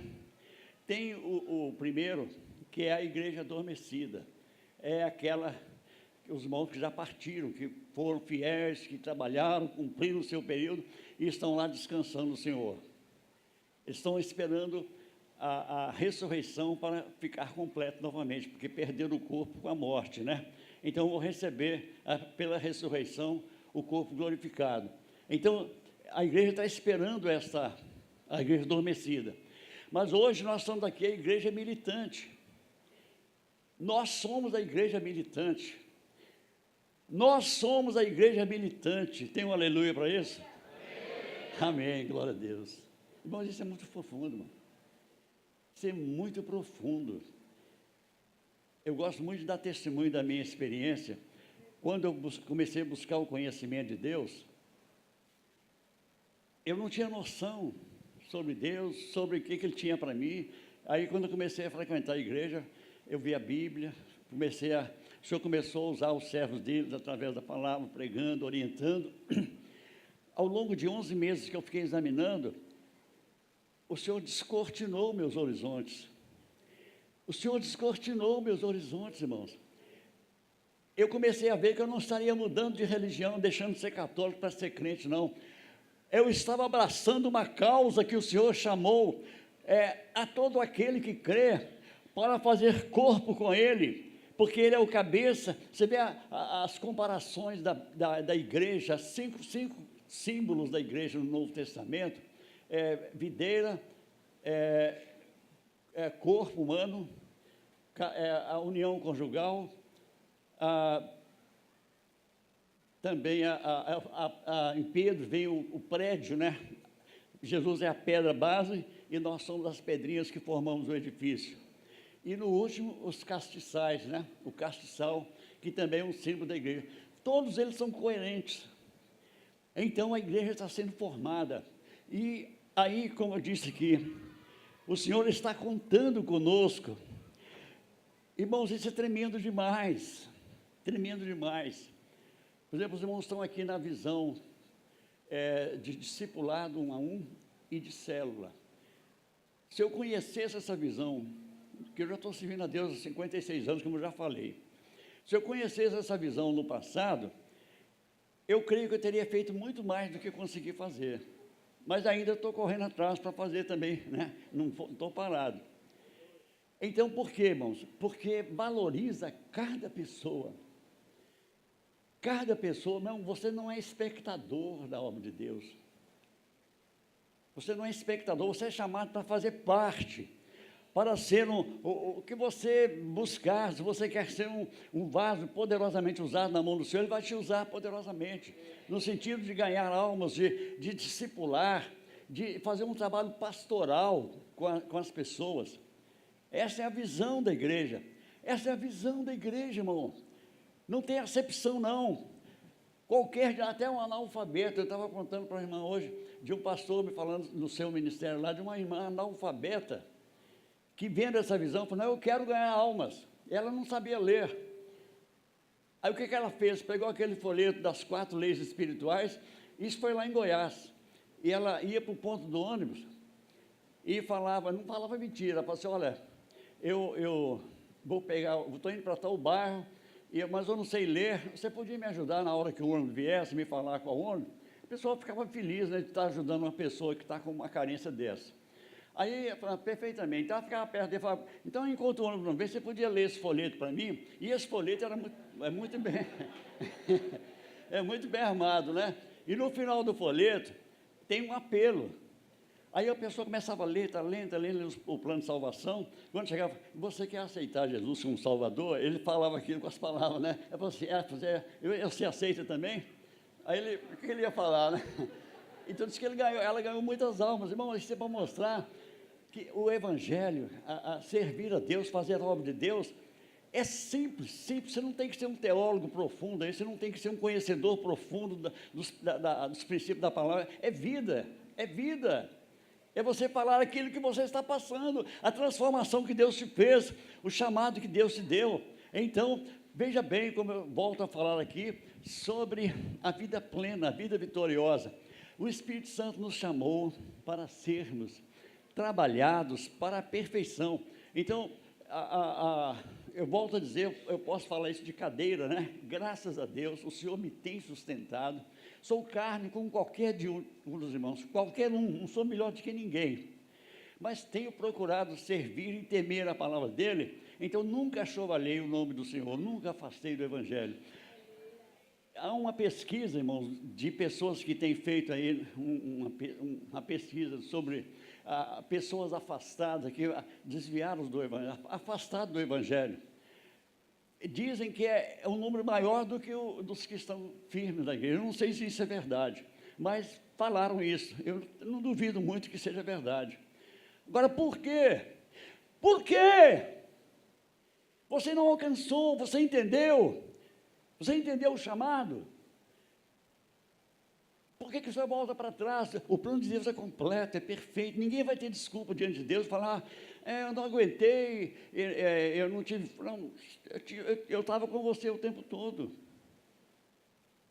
Tem o primeiro, que é a igreja adormecida, é aquela que os irmãos que já partiram, que foram fiéis, que trabalharam, cumpriram o seu período e estão lá descansando no Senhor. Estão esperando a ressurreição para ficar completo novamente, porque perderam o corpo com a morte, né? Então vão receber pela ressurreição o corpo glorificado. Então a igreja está esperando a igreja adormecida. Mas hoje nós estamos aqui, a igreja militante. Nós somos a igreja militante. Nós somos a igreja militante. Tem um aleluia para isso? Amém, glória a Deus. Irmãos, isso é muito profundo, irmão. Isso é muito profundo. Eu gosto muito de dar testemunho da minha experiência. Quando eu comecei a buscar o conhecimento de Deus, eu não tinha noção sobre Deus, sobre o que Ele tinha para mim. Aí, quando eu comecei a frequentar a igreja, eu vi a Bíblia, o Senhor começou a usar os servos deles através da palavra, pregando, orientando. Ao longo de 11 meses que eu fiquei examinando, o Senhor descortinou meus horizontes. O Senhor descortinou meus horizontes, irmãos. Eu comecei a ver que eu não estaria mudando de religião, deixando de ser católico para ser crente, não. Eu estava abraçando uma causa que o Senhor chamou a todo aquele que crê para fazer corpo com Ele, porque Ele é o cabeça. Você vê as comparações da igreja, cinco símbolos da igreja no Novo Testamento: videira, corpo humano, a união conjugal, também em Pedro vem o prédio, né? Jesus é a pedra base e nós somos as pedrinhas que formamos o edifício. E no último, os castiçais, né? O castiçal, que também é um símbolo da igreja. Todos eles são coerentes. Então a igreja está sendo formada. E aí, como eu disse aqui, o Senhor está contando conosco. Irmãos, isso é tremendo demais. Tremendo demais. Por exemplo, os irmãos estão aqui na visão de discipulado 1 a 1 e de célula. Se eu conhecesse essa visão, que eu já estou servindo a Deus há 56 anos, como eu já falei. Se eu conhecesse essa visão no passado, eu creio que eu teria feito muito mais do que consegui fazer. Mas ainda estou correndo atrás para fazer também, né? Não estou parado. Então, por quê, irmãos? Porque valoriza cada pessoa. Cada pessoa, não, você não é espectador da obra de Deus. Você não é espectador, você é chamado para fazer parte, para ser o que você buscar. Se você quer ser um vaso poderosamente usado na mão do Senhor, Ele vai te usar poderosamente, no sentido de ganhar almas, de discipular, de fazer um trabalho pastoral com as pessoas. Essa é a visão da igreja. Essa é a visão da igreja, irmão. Não tem acepção, não. Até um analfabeto, eu estava contando para a irmã hoje, de um pastor me falando no seu ministério lá, de uma irmã analfabeta, que vendo essa visão, falou: não, eu quero ganhar almas. Ela não sabia ler. Aí o que ela fez? Pegou aquele folheto das 4 leis espirituais, isso foi lá em Goiás, e ela ia para o ponto do ônibus, e falava, não falava mentira, falava assim, olha, eu vou pegar, estou indo para tal bairro, mas eu não sei ler, você podia me ajudar na hora que o ônibus viesse, me falar qual ônibus? A pessoa ficava feliz, né, de estar ajudando uma pessoa que está com uma carência dessa. Aí, eu falava, perfeitamente, então eu ficava perto dele e falava, então, enquanto o ônibus não veio, você podia ler esse folheto para mim? E esse folheto era muito bem, é muito bem armado, né? E no final do folheto tem um apelo. Aí a pessoa começava a ler, lendo o plano de salvação. Quando chegava, você quer aceitar Jesus como Salvador? Ele falava aquilo com as palavras, né? Eu falei assim, você aceita também? Aí o que ele ia falar, né? Então disse que ela ganhou muitas almas. Irmão, isso é para mostrar que o Evangelho, a servir a Deus, fazer a obra de Deus, é simples. Você não tem que ser um teólogo profundo, você não tem que ser um conhecedor profundo dos princípios da palavra. É vida. É você falar aquilo que você está passando, a transformação que Deus te fez, o chamado que Deus te deu. Então, veja bem como eu volto a falar aqui sobre a vida plena, a vida vitoriosa. O Espírito Santo nos chamou para sermos trabalhados para a perfeição. Então, eu volto a dizer, eu posso falar isso de cadeira, né? Graças a Deus, o Senhor me tem sustentado. Sou carne como qualquer um dos irmãos, qualquer um, não sou melhor do que ninguém. Mas tenho procurado servir e temer a palavra dEle, então nunca chovalhei o nome do Senhor, nunca afastei do Evangelho. Há uma pesquisa, irmãos, de pessoas que têm feito aí uma pesquisa sobre pessoas afastadas, que desviaram do Evangelho, afastados do Evangelho. Dizem que é um número maior do que dos que estão firmes na igreja. Eu não sei se isso é verdade, mas falaram isso. Eu não duvido muito que seja verdade. Agora, por quê? Por quê? Você não alcançou, você entendeu? Você entendeu o chamado? Por que o senhor volta para trás? O plano de Deus é completo, é perfeito. Ninguém vai ter desculpa diante de Deus, falar, eu não aguentei, eu não tive... Não, eu estava com você o tempo todo.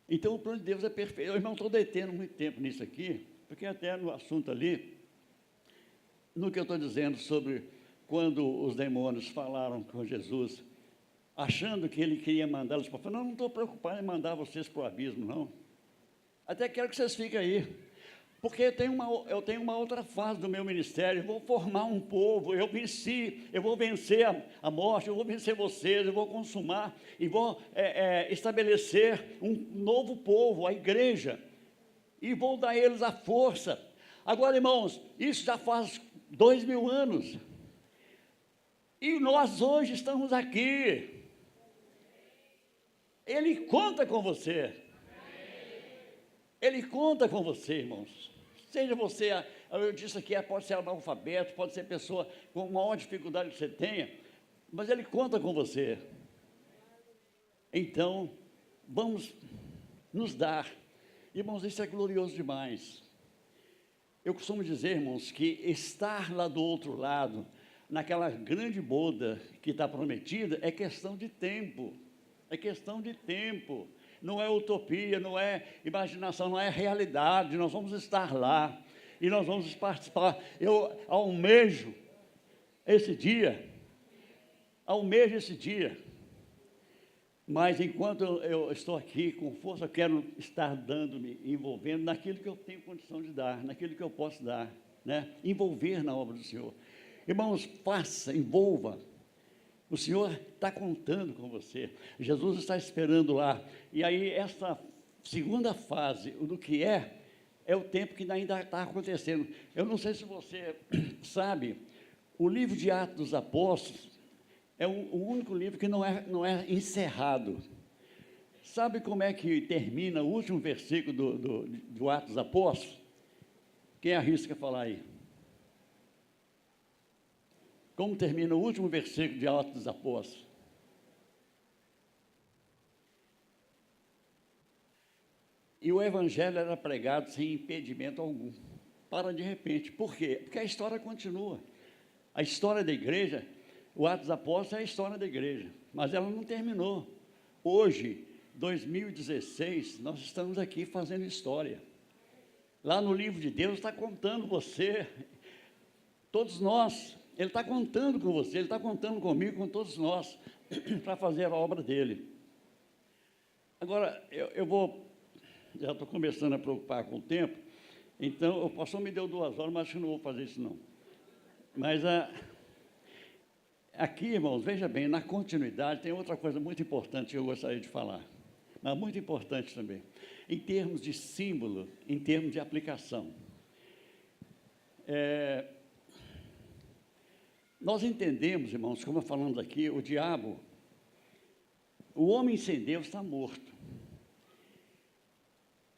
Então, o plano de Deus é perfeito. Eu não estou detendo muito tempo nisso aqui, porque até no assunto ali, no que eu estou dizendo sobre quando os demônios falaram com Jesus, achando que ele queria mandá-los para fora. Não estou preocupado em mandar vocês para o abismo, não. Até quero que vocês fiquem aí, porque eu tenho uma outra fase do meu ministério. Eu vou formar um povo, eu vou vencer a morte, eu vou vencer vocês, eu vou consumar e vou estabelecer um novo povo, a igreja, e vou dar a eles a força. Agora, irmãos, isso já faz 2000 anos, e nós hoje estamos aqui. Ele conta com você. Ele conta com você, irmãos. Seja você, eu disse aqui, pode ser analfabeto, pode ser pessoa com a maior dificuldade que você tenha, mas Ele conta com você. Então, vamos nos dar. Irmãos, isso é glorioso demais. Eu costumo dizer, irmãos, que estar lá do outro lado, naquela grande boda que está prometida, é questão de tempo. É questão de tempo. Não é utopia, não é imaginação, não é realidade. Nós vamos estar lá e nós vamos participar. Eu almejo esse dia, mas enquanto eu estou aqui com força, eu quero estar dando-me, envolvendo naquilo que eu tenho condição de dar, naquilo que eu posso dar, né? Envolver na obra do Senhor. Irmãos, faça, envolva. O Senhor está contando com você. Jesus está esperando lá. E aí, essa segunda fase, do que é o tempo que ainda está acontecendo. Eu não sei se você sabe, o livro de Atos dos Apóstolos é o único livro que não é encerrado. Sabe como é que termina o último versículo do Atos dos Apóstolos? Quem arrisca falar aí? Como termina o último versículo de Atos dos Apóstolos? E o Evangelho era pregado sem impedimento algum. Para de repente. Por quê? Porque a história continua. A história da igreja, o Atos dos Apóstolos é a história da igreja, mas ela não terminou. Hoje, 2016, nós estamos aqui fazendo história. Lá no livro de Deus está contando você Todos nós, ele está contando com você, ele está contando comigo, com todos nós, para fazer a obra dele. Agora, já estou começando a preocupar com o tempo, então o pastor me deu 2 horas, mas acho que não vou fazer isso não. Mas aqui, irmãos, veja bem, na continuidade tem outra coisa muito importante que eu gostaria de falar, mas muito importante também, em termos de símbolo, em termos de aplicação. Nós entendemos, irmãos, como falamos aqui, o diabo, o homem sem Deus está morto.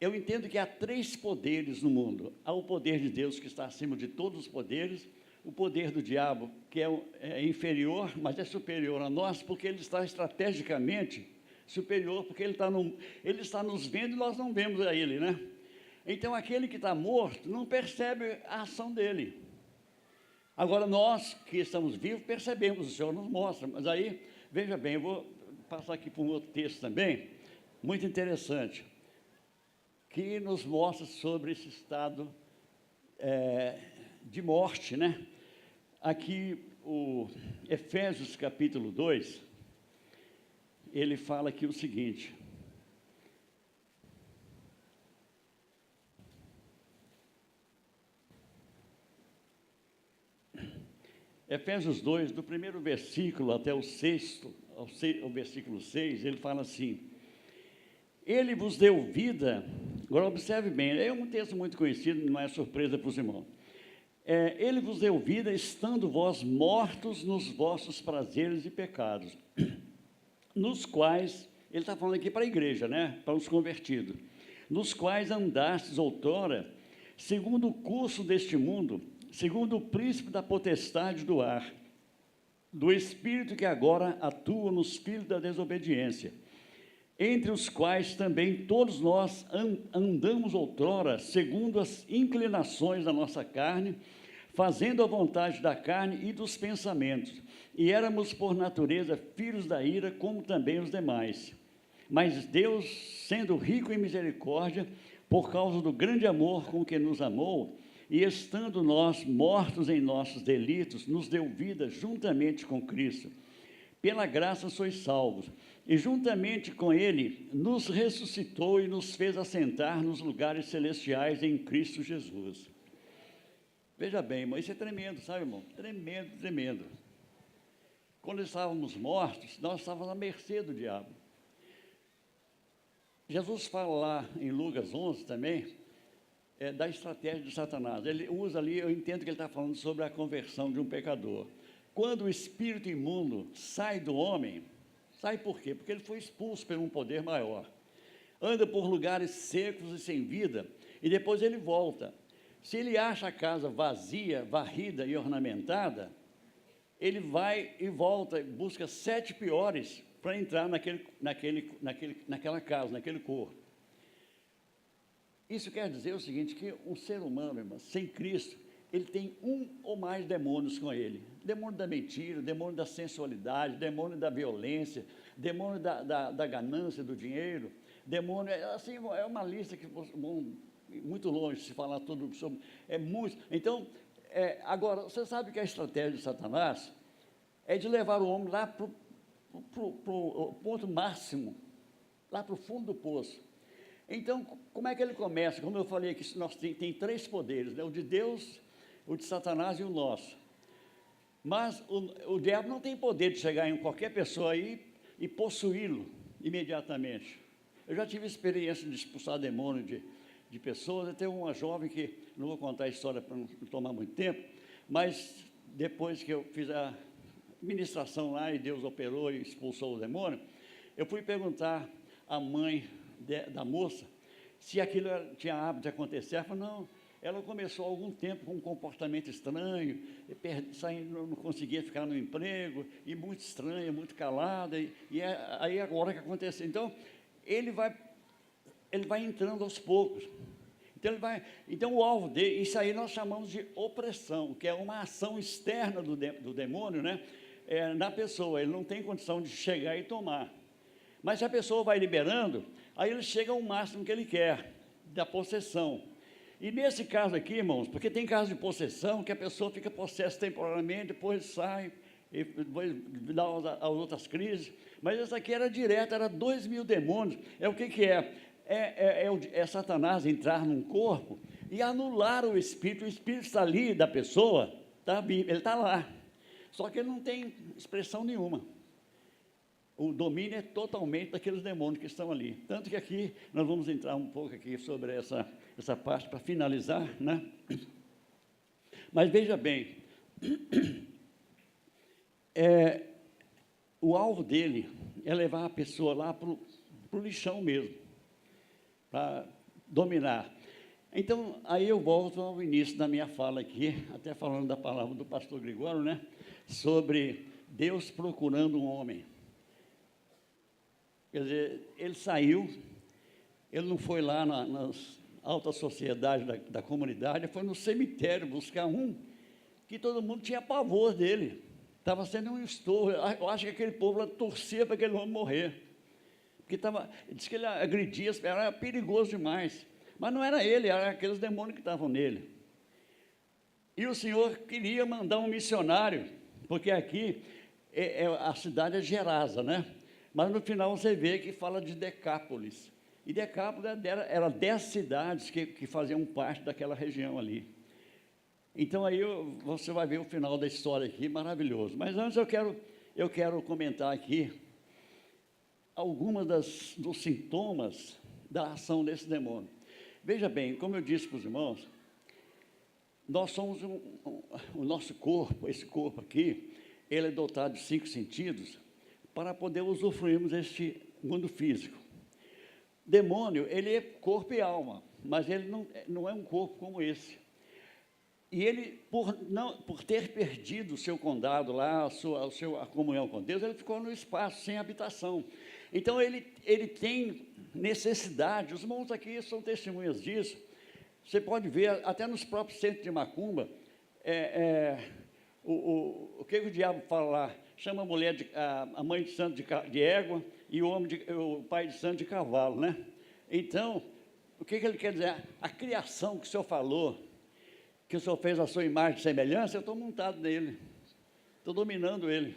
Eu entendo que há 3 poderes no mundo. Há o poder de Deus, que está acima de todos os poderes, o poder do diabo, que é inferior, mas é superior a nós, porque ele está estrategicamente superior, porque ele está nos vendo e nós não vemos a ele, né? Então, aquele que está morto não percebe a ação dele. Agora, nós que estamos vivos, percebemos, o Senhor nos mostra. Mas aí, veja bem, eu vou passar aqui para um outro texto também, muito interessante, que nos mostra sobre esse estado de morte, né? Aqui, o Efésios capítulo 2, ele fala aqui o seguinte: Efésios 2, do primeiro versículo até o versículo 6, ele fala assim: ele vos deu vida. Agora observe bem, é um texto muito conhecido, não é surpresa para os irmãos. Ele vos deu vida, estando vós mortos nos vossos prazeres e pecados, nos quais, ele está falando aqui para a igreja, né? Para os convertidos, nos quais andastes outrora, segundo o curso deste mundo, segundo o príncipe da potestade do ar, do espírito que agora atua nos filhos da desobediência, entre os quais também todos nós andamos outrora, segundo as inclinações da nossa carne, fazendo a vontade da carne e dos pensamentos, e éramos por natureza filhos da ira, como também os demais. Mas Deus, sendo rico em misericórdia, por causa do grande amor com que nos amou, e estando nós mortos em nossos delitos, nos deu vida juntamente com Cristo. Pela graça sois salvos, e juntamente com Ele nos ressuscitou e nos fez assentar nos lugares celestiais em Cristo Jesus. Veja bem, irmão, isso é tremendo, sabe, irmão? Tremendo, tremendo. Quando estávamos mortos, nós estávamos à mercê do diabo. Jesus fala lá em Lucas 11 também, da estratégia de Satanás. Ele usa ali, eu entendo que ele está falando sobre a conversão de um pecador. Quando o espírito imundo sai do homem, sai por quê? Porque ele foi expulso por um poder maior. Anda por lugares secos e sem vida, e depois ele volta. Se ele acha a casa vazia, varrida e ornamentada, ele vai e volta, busca 7 piores para entrar naquela casa, naquele corpo. Isso quer dizer o seguinte, que um ser humano, irmão, sem Cristo, ele tem um ou mais demônios com ele. Demônio da mentira, demônio da sensualidade, demônio da violência, demônio da ganância, do dinheiro, demônio, assim, é uma lista que, muito longe de se falar tudo sobre, muito. Então, agora, você sabe que a estratégia de Satanás é de levar o homem lá para o ponto máximo, lá para o fundo do poço. Então, como é que ele começa? Como eu falei aqui, nós tem 3 poderes, né? O de Deus, o de Satanás e o nosso. Mas o diabo não tem poder de chegar em qualquer pessoa aí e possuí-lo imediatamente. Eu já tive experiência de expulsar demônio de pessoas. Eu tenho uma jovem que, não vou contar a história para não tomar muito tempo, mas depois que eu fiz a ministração lá e Deus operou e expulsou o demônio, eu fui perguntar à mãe da moça se aquilo tinha hábito de acontecer. Ela falou, não, ela começou há algum tempo com um comportamento estranho, não conseguia ficar no emprego, e muito estranha, muito calada, aí agora que aconteceu. Então, ele vai entrando aos poucos. Então, o alvo dele, isso aí nós chamamos de opressão, que é uma ação externa do demônio, né? Na pessoa, ele não tem condição de chegar e tomar. Mas se a pessoa vai liberando, aí ele chega ao máximo que ele quer, da possessão. E nesse caso aqui, irmãos, porque tem caso de possessão, que a pessoa fica possessa temporariamente, depois sai, e depois dá as outras crises, mas essa aqui era direta, era 2.000 demônios. É o que é? É Satanás entrar num corpo e anular o espírito está ali da pessoa, ele está lá, só que ele não tem expressão nenhuma. O domínio é totalmente daqueles demônios que estão ali. Tanto que aqui, nós vamos entrar um pouco aqui sobre essa parte para finalizar, né? Mas veja bem, o alvo dele é levar a pessoa lá para o lixão mesmo, para dominar. Então, aí eu volto ao início da minha fala aqui, até falando da palavra do pastor Gregório, né? Sobre Deus procurando um homem. Quer dizer, ele saiu, ele não foi lá nas altas sociedades da comunidade, foi no cemitério buscar um que todo mundo tinha pavor dele. Estava sendo um estouro. Eu acho que aquele povo lá torcia para aquele homem morrer. Porque diz que ele agredia, era perigoso demais. Mas não era ele, eram aqueles demônios que estavam nele. E o Senhor queria mandar um missionário, porque aqui a cidade é Gerasa, né? Mas no final você vê que fala de Decápolis. E Decápolis era 10 cidades que faziam parte daquela região ali. Então aí você vai ver o final da história aqui, maravilhoso. Mas antes eu quero comentar aqui algumas dos sintomas da ação desse demônio. Veja bem, como eu disse para os irmãos, nós somos o nosso corpo, esse corpo aqui, ele é dotado de 5 sentidos, para poder usufruirmos deste mundo físico. Demônio, ele é corpo e alma, mas ele não é um corpo como esse. E ele, por ter perdido o seu condado lá, a comunhão com Deus, ele ficou no espaço, sem habitação. Então, ele tem necessidade, os irmãos aqui são testemunhas disso, você pode ver, até nos próprios centros de macumba, o que o diabo fala lá? Chama a mulher, a mãe de santo de égua e o pai de santo de cavalo, né? Então, o que ele quer dizer? A criação que o Senhor falou, que o Senhor fez a sua imagem e semelhança, eu estou montado nele, estou dominando ele.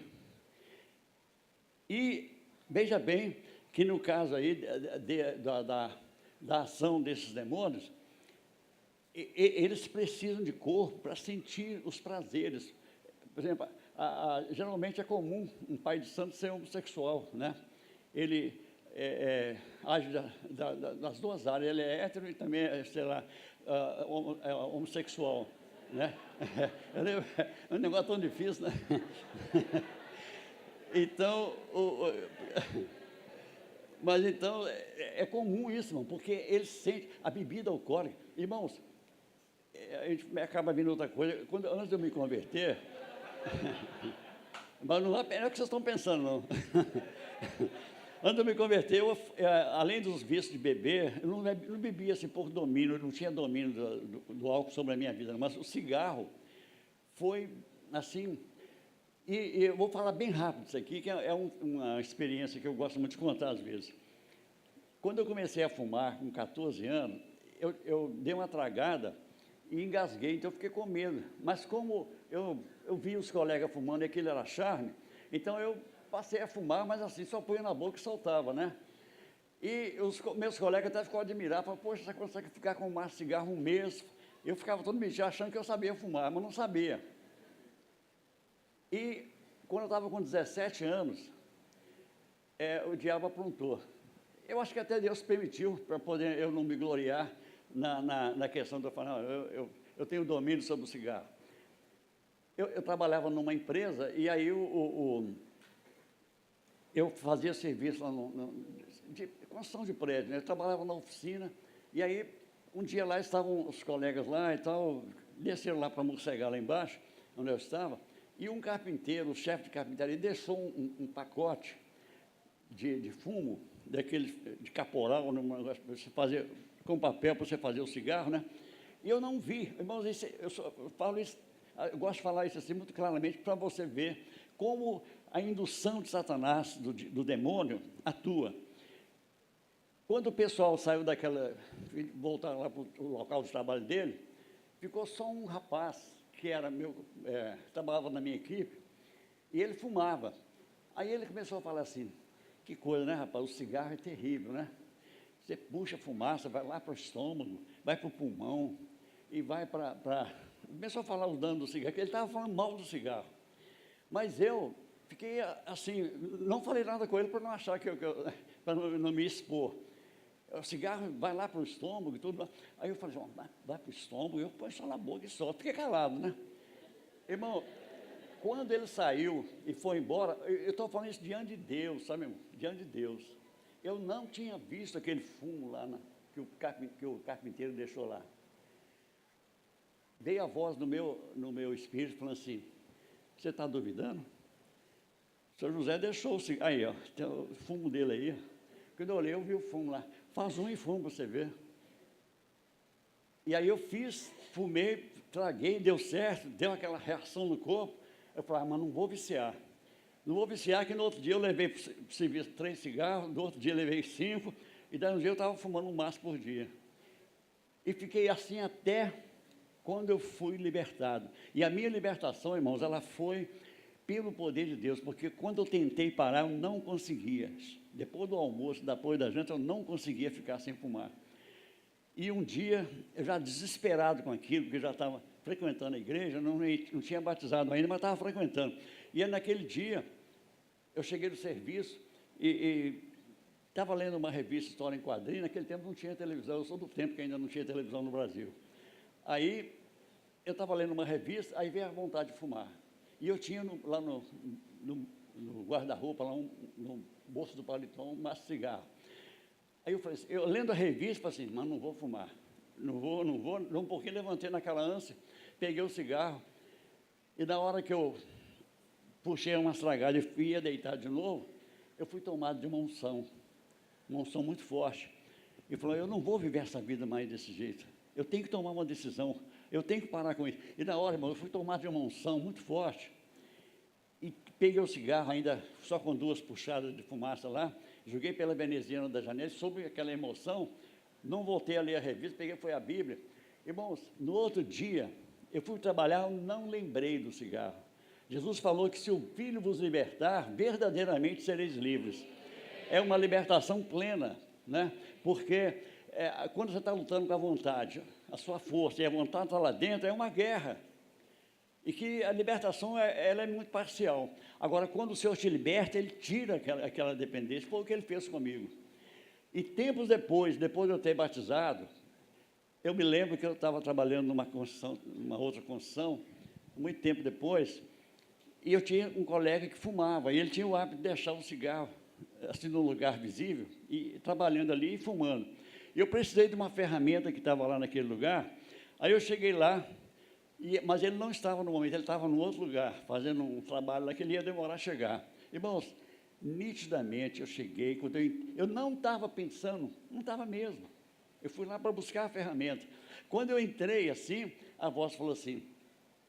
E veja bem que no caso aí da ação desses demônios, eles precisam de corpo para sentir os prazeres. Por exemplo, geralmente é comum um pai de santo ser homossexual, né? Ele age das duas áreas, ele é hétero e também é homossexual, né? É um negócio tão difícil, né? Então, mas então é comum isso, irmão, porque ele sente a bebida alcoólica. Irmãos, a gente acaba vindo outra coisa. Antes de eu me converter, mas não é o que vocês estão pensando, não. Antes de eu me converter, além dos vícios de beber, eu não bebia assim por domínio, eu não tinha domínio do álcool sobre a minha vida, mas o cigarro foi assim. E eu vou falar bem rápido isso aqui, que é uma experiência que eu gosto muito de contar às vezes. Quando eu comecei a fumar com 14 anos, eu dei uma tragada e engasguei, então eu fiquei com medo. Mas como eu vi os colegas fumando e aquilo era charme, então eu passei a fumar, mas assim, só punha na boca e soltava, né? E os meus colegas até ficaram admirados, falaram, poxa, você consegue ficar com um cigarro um mês? Eu ficava todo metido achando que eu sabia fumar, mas não sabia. E quando eu estava com 17 anos, o diabo aprontou. Eu acho que até Deus permitiu, para poder eu não me gloriar na questão de eu falar, não, eu tenho domínio sobre o cigarro. Eu trabalhava numa empresa e aí eu fazia serviço lá de construção de prédio, né? Eu trabalhava na oficina e aí um dia lá estavam os colegas lá e tal, desceram lá para morcegar lá embaixo, onde eu estava, e um carpinteiro, o chefe de carpintaria, deixou um pacote de fumo, daquele de caporal, você fazer, com papel para você fazer o cigarro, né? E eu não vi, irmãos, eu falo isso, eu gosto de falar isso assim muito claramente para você ver como a indução de Satanás, do demônio, atua. Quando o pessoal saiu daquela, voltaram lá para o local de trabalho dele, ficou só um rapaz, que era trabalhava na minha equipe, e ele fumava. Aí ele começou a falar assim, que coisa, né, rapaz, o cigarro é terrível, né? Você puxa a fumaça, vai lá para o estômago, vai para o pulmão, e vai para... Começou a falar os danos do cigarro, que ele estava falando mal do cigarro. Mas eu fiquei assim, não falei nada com ele para não achar para não me expor. O cigarro vai lá para o estômago e tudo. Aí eu falei, vai para o estômago, eu põe só na boca e solto. Fiquei calado, né? Irmão, quando ele saiu e foi embora, eu estou falando isso diante de Deus, sabe, irmão? Diante de Deus. Eu não tinha visto aquele fumo lá que o carpinteiro deixou lá. Veio a voz no meu espírito falando assim, você está duvidando? O senhor José deixou o cigarro. Aí, ó, tem o fumo dele aí. Quando eu olhei, eu vi o fumo lá. Faz um e fumo para você ver. E aí eu fumei, traguei, deu certo, deu aquela reação no corpo. Eu falei, mas não vou viciar. Não vou viciar, que no outro dia eu levei para o serviço 3 cigarros, no outro dia eu levei 5, e daí um dia eu estava fumando um maço por dia. E fiquei assim até quando eu fui libertado. E a minha libertação, irmãos, ela foi pelo poder de Deus, porque quando eu tentei parar, eu não conseguia. Depois do almoço, depois da janta, eu não conseguia ficar sem fumar. E um dia, eu já desesperado com aquilo, porque eu já estava frequentando a igreja, não tinha batizado ainda, mas estava frequentando. E aí, naquele dia, eu cheguei do serviço e estava lendo uma revista História em Quadrinhos. Naquele tempo não tinha televisão, eu sou do tempo que ainda não tinha televisão no Brasil. Aí, eu estava lendo uma revista, aí veio a vontade de fumar. E eu tinha lá no guarda-roupa, lá no bolso do paletó, um maço de cigarro. Aí eu falei assim, eu lendo a revista, falei assim, mas não vou fumar. Não vou. Um pouquinho levantei naquela ânsia, peguei o cigarro, e na hora que eu puxei uma estragada e ia deitar de novo, eu fui tomado de uma unção muito forte. E falou, eu não vou viver essa vida mais desse jeito. Eu tenho que tomar uma decisão, eu tenho que parar com isso. E na hora, irmão, eu fui tomado de uma unção muito forte, e peguei o cigarro ainda só com 2 puxadas de fumaça lá, joguei pela veneziana da janela, sob aquela emoção, não voltei a ler a revista, foi a Bíblia. Irmãos, no outro dia, eu fui trabalhar, eu não lembrei do cigarro. Jesus falou que se o Filho vos libertar, verdadeiramente sereis livres. É uma libertação plena, né? Porque quando você está lutando com a vontade, a sua força e a vontade está lá dentro, é uma guerra. E que a libertação ela é muito parcial. Agora, quando o Senhor te liberta, Ele tira aquela dependência. Foi o que Ele fez comigo. E tempos depois de eu ter batizado, eu me lembro que eu estava trabalhando numa outra construção, muito tempo depois, e eu tinha um colega que fumava, e ele tinha o hábito de deixar o cigarro assim num lugar visível, e trabalhando ali e fumando. E eu precisei de uma ferramenta que estava lá naquele lugar, aí eu cheguei lá, mas ele não estava no momento, ele estava num outro lugar, fazendo um trabalho lá que ele ia demorar a chegar. Irmãos, nitidamente eu cheguei, quando eu não estava pensando, não estava mesmo. Eu fui lá para buscar a ferramenta. Quando eu entrei assim, a voz falou assim,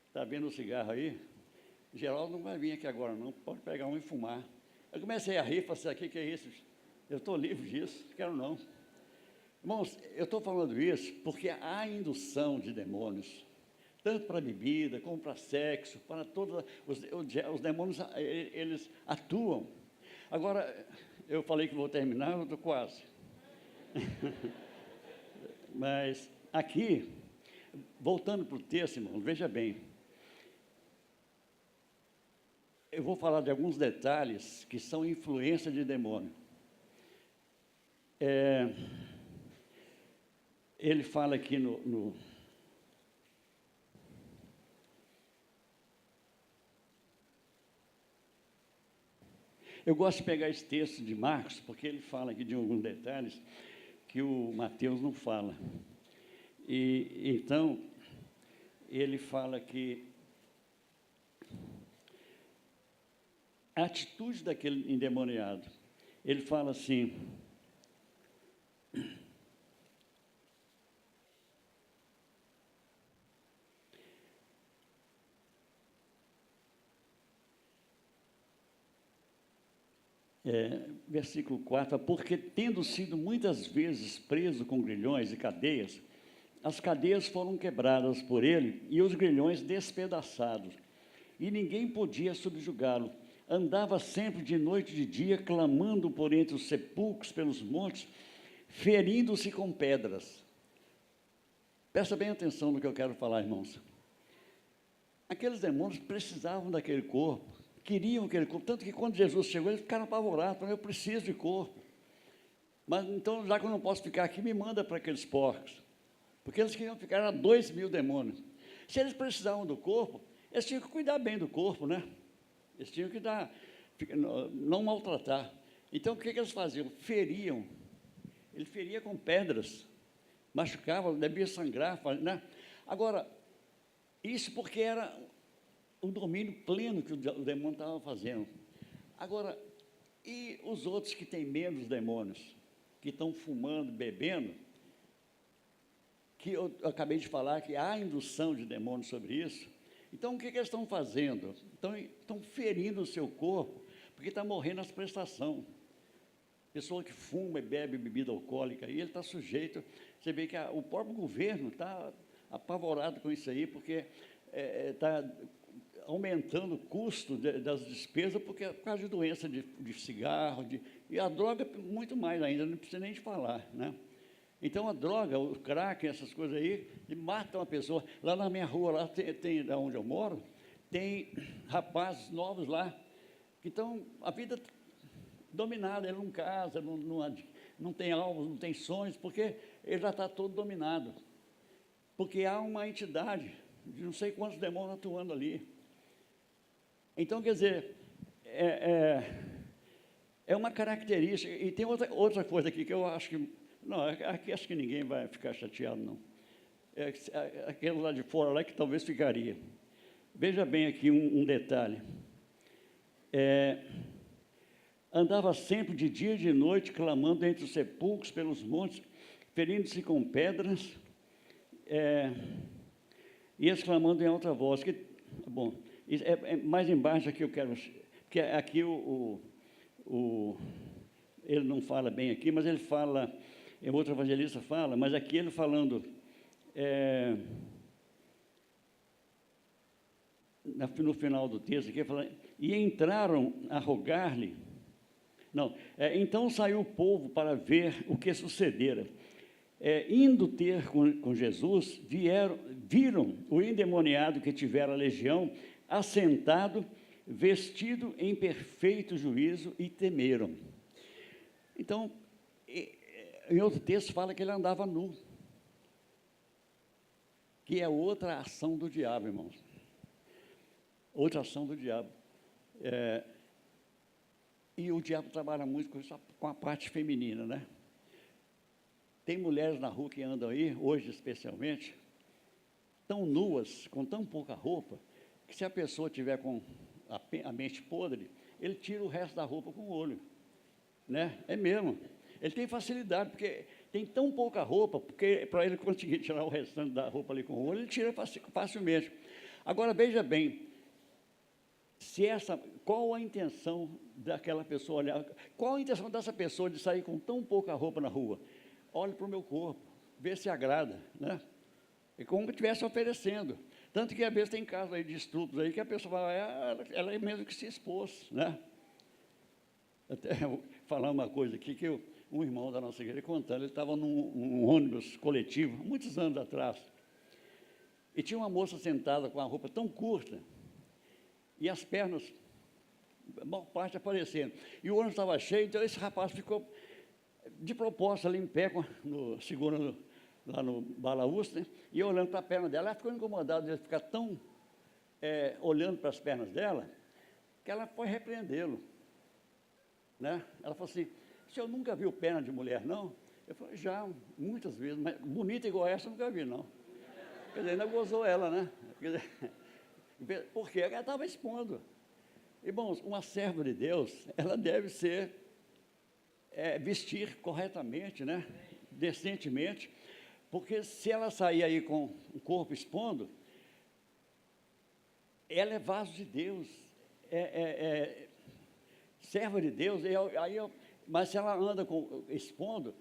está vendo o cigarro aí? Geraldo não vai vir aqui agora não, pode pegar um e fumar. Eu comecei a rir, falei assim, que é isso? Eu estou livre disso, não quero não. Irmãos, eu estou falando isso porque há indução de demônios, tanto para bebida, como para sexo, para todos os demônios, eles atuam. Agora, eu falei que vou terminar, eu estou quase. Mas aqui, voltando para o texto, irmão, veja bem, eu vou falar de alguns detalhes que são influência de demônio. Ele fala aqui Eu gosto de pegar esse texto de Marcos, porque ele fala aqui de alguns detalhes que o Mateus não fala. E então, ele fala que a atitude daquele endemoniado, ele fala assim, versículo 4, porque tendo sido muitas vezes preso com grilhões e cadeias, as cadeias foram quebradas por ele e os grilhões despedaçados, e ninguém podia subjugá-lo. Andava sempre de noite e de dia, clamando por entre os sepulcros, pelos montes, ferindo-se com pedras. Presta bem atenção no que eu quero falar, irmãos. Aqueles demônios precisavam daquele corpo, queriam aquele corpo, tanto que quando Jesus chegou, eles ficaram apavorados, falaram, eu preciso de corpo. Mas então, já que eu não posso ficar aqui, me manda para aqueles porcos. Porque eles queriam ficar a 2.000 demônios. Se eles precisavam do corpo, eles tinham que cuidar bem do corpo, né? Eles tinham que não maltratar. Então, o que eles faziam? Feriam. Ele feria com pedras, machucava, devia sangrar, né? Agora, isso porque era o domínio pleno que o demônio estava fazendo. Agora, e os outros que têm menos demônios, que estão fumando, bebendo, que eu acabei de falar que há indução de demônios sobre isso. Então, o que eles estão fazendo? Estão ferindo o seu corpo, porque está morrendo as prestações. Pessoa que fuma e bebe bebida alcoólica, e ele está sujeito. Você vê que o próprio governo está apavorado com isso aí, porque está aumentando o custo das despesas, porque por causa de doença de cigarro, e a droga muito mais ainda, não precisa nem de falar, né? Então, a droga, o crack, essas coisas aí, matam a pessoa. Lá na minha rua, lá tem onde eu moro, tem rapazes novos lá, que estão, a vida dominada, ele não casa, não tem alvos, não tem sonhos, porque ele já está todo dominado. Porque há uma entidade, de não sei quantos demônios atuando ali. Então, quer dizer, é uma característica. E tem outra coisa aqui que eu acho que... Não, aqui acho que ninguém vai ficar chateado, não. Aquele lá de fora, lá que talvez ficaria. Veja bem aqui um detalhe. Andava sempre de dia e de noite, clamando entre os sepulcros, pelos montes, ferindo-se com pedras, e exclamando em alta voz. Bom, mais embaixo aqui eu quero... Porque aqui ele não fala bem aqui, mas ele fala... outro evangelista fala, mas aqui ele falando, no final do texto, aqui, fala, e entraram a rogar-lhe, então saiu o povo para ver o que sucedera. Indo ter com Jesus, viram o endemoniado que tivera a legião, assentado, vestido em perfeito juízo, e temeram. Então, em outro texto fala que ele andava nu, que é outra ação do diabo, irmãos. Outra ação do diabo. E o diabo trabalha muito com a parte feminina, né? Tem mulheres na rua que andam aí, hoje especialmente, tão nuas, com tão pouca roupa, que se a pessoa tiver com a mente podre, ele tira o resto da roupa com o olho, né? É mesmo. Ele tem facilidade, porque tem tão pouca roupa, porque para ele conseguir tirar o restante da roupa ali com o olho, ele tira facilmente. Agora, veja bem, qual a intenção daquela pessoa olhar? Qual a intenção dessa pessoa de sair com tão pouca roupa na rua? Olhe para o meu corpo, vê se agrada, né? É como se estivesse oferecendo. Tanto que, às vezes, tem casos aí de estupros aí que a pessoa fala, ela é mesmo que se expôs, né? Até vou falar uma coisa aqui que um irmão da nossa igreja contando, ele estava num ônibus coletivo, muitos anos atrás, e tinha uma moça sentada com a roupa tão curta, e as pernas, a maior parte aparecendo, e o ônibus estava cheio, então esse rapaz ficou de propósito ali em pé, segurando lá no balaúso, né, e olhando para a perna dela. Ela ficou incomodada de ficar tão olhando para as pernas dela, que ela foi repreendê-lo, né? Ela falou assim, o senhor nunca viu perna de mulher, não? Eu falei, já, muitas vezes, mas bonita igual essa eu nunca vi, não. Quer dizer, ainda gozou ela, né? Porque ela estava expondo. Irmãos, uma serva de Deus, ela deve vestir corretamente, né? Decentemente, porque se ela sair aí com o corpo expondo, ela é vaso de Deus, serva de Deus, mas se ela anda expondo,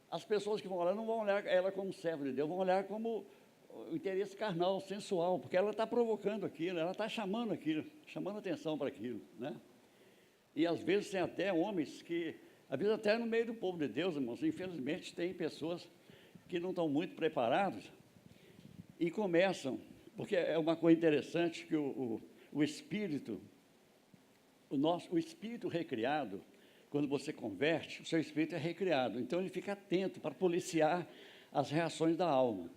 as pessoas que vão olhar não vão olhar ela como serva de Deus, vão olhar como o interesse carnal, sensual, porque ela está provocando aquilo, ela está chamando aquilo, chamando atenção para aquilo, né? E às vezes tem até homens que, às vezes até no meio do povo de Deus, irmãos, infelizmente tem pessoas que não estão muito preparados e começam, porque é uma coisa interessante que o espírito, o espírito recriado, quando você converte, o seu espírito é recriado, então ele fica atento para policiar as reações da alma.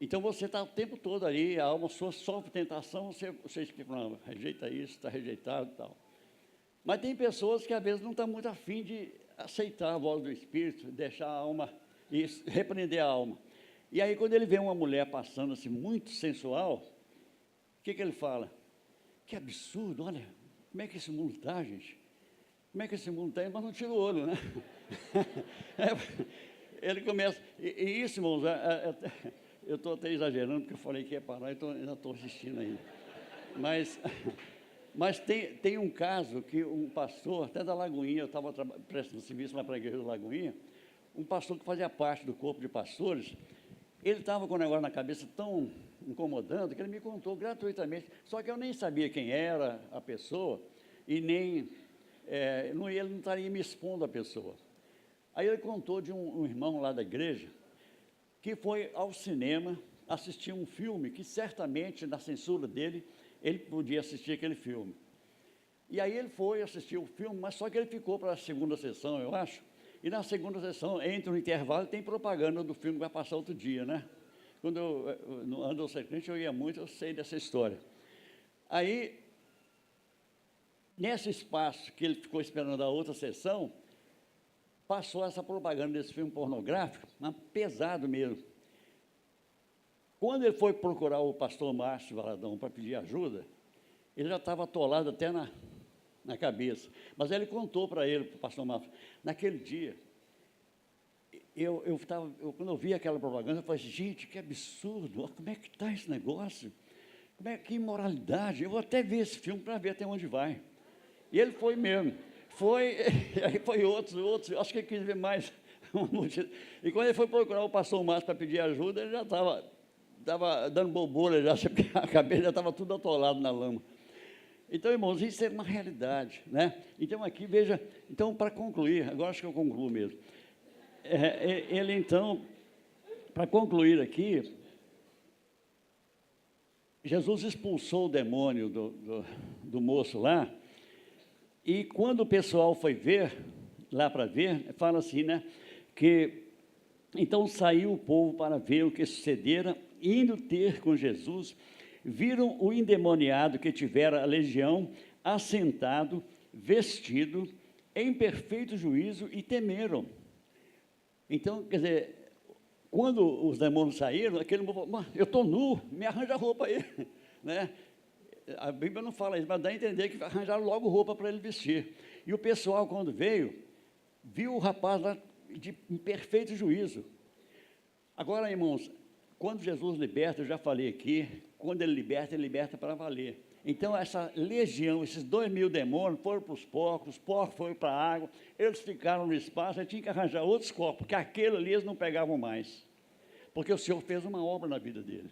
Então você está o tempo todo ali, a alma sua sofre tentação, você explica, não, rejeita isso, está rejeitado e tal. Mas tem pessoas que às vezes não estão muito afim de aceitar a voz do Espírito, deixar a alma, e repreender a alma. E aí quando ele vê uma mulher passando assim, muito sensual, o que ele fala? Que absurdo, olha, como é que esse mundo está, gente? Como é que esse mundo está? Mas não tira o olho, né? Ele começa, e isso, irmãos, eu estou até exagerando, porque eu falei que ia parar, então ainda estou assistindo ainda. Mas tem um caso que um pastor, até da Lagoinha, eu estava prestando serviço lá para a igreja da Lagoinha, um pastor que fazia parte do corpo de pastores, ele estava com o negócio na cabeça tão incomodando que ele me contou gratuitamente, só que eu nem sabia quem era a pessoa e nem, ele não estaria me expondo a pessoa. Aí ele contou de um irmão lá da igreja que foi ao cinema assistir um filme que certamente na censura dele ele podia assistir aquele filme. E aí ele foi assistir o filme, mas só que ele ficou para a segunda sessão, eu acho, e na segunda sessão, entre o intervalo, tem propaganda do filme que vai passar outro dia, né? Quando no Ando Secrete eu ia muito, eu sei dessa história. Aí, nesse espaço que ele ficou esperando a outra sessão, passou essa propaganda desse filme pornográfico, mas pesado mesmo. Quando ele foi procurar o pastor Márcio Valadão para pedir ajuda, ele já estava atolado até na cabeça. Mas ele contou para ele, para o pastor Márcio, naquele dia, quando eu vi aquela propaganda, eu falei, gente, que absurdo, como é que está esse negócio? Que imoralidade, eu vou até ver esse filme para ver até onde vai. E ele foi mesmo. Aí foi outros, acho que ele quis ver mais. E quando ele foi procurar o pastor Márcio para pedir ajuda, ele já estava dando bobolha, porque a cabeça já estava tudo atolado na lama. Então, irmãos, isso é uma realidade, né? Então, aqui, veja, então, para concluir, agora acho que eu concluo mesmo. Ele, então, para concluir aqui, Jesus expulsou o demônio do moço lá, e quando o pessoal foi ver, lá para ver, fala assim, né, que então saiu o povo para ver o que sucedera, indo ter com Jesus, viram o endemoniado que tivera a legião, assentado, vestido, em perfeito juízo, e temeram. Então, quer dizer, quando os demônios saíram, aquele povo falou, eu estou nu, me arranja roupa aí, né? A Bíblia não fala isso, mas dá a entender que arranjaram logo roupa para ele vestir. E o pessoal, quando veio, viu o rapaz lá em perfeito juízo. Agora, irmãos, quando Jesus liberta, eu já falei aqui, quando ele liberta para valer. Então, essa legião, esses 2.000 demônios foram para os porcos foram para a água, eles ficaram no espaço, aí tinha que arranjar outros corpos, porque aquele ali eles não pegavam mais. Porque o Senhor fez uma obra na vida dele.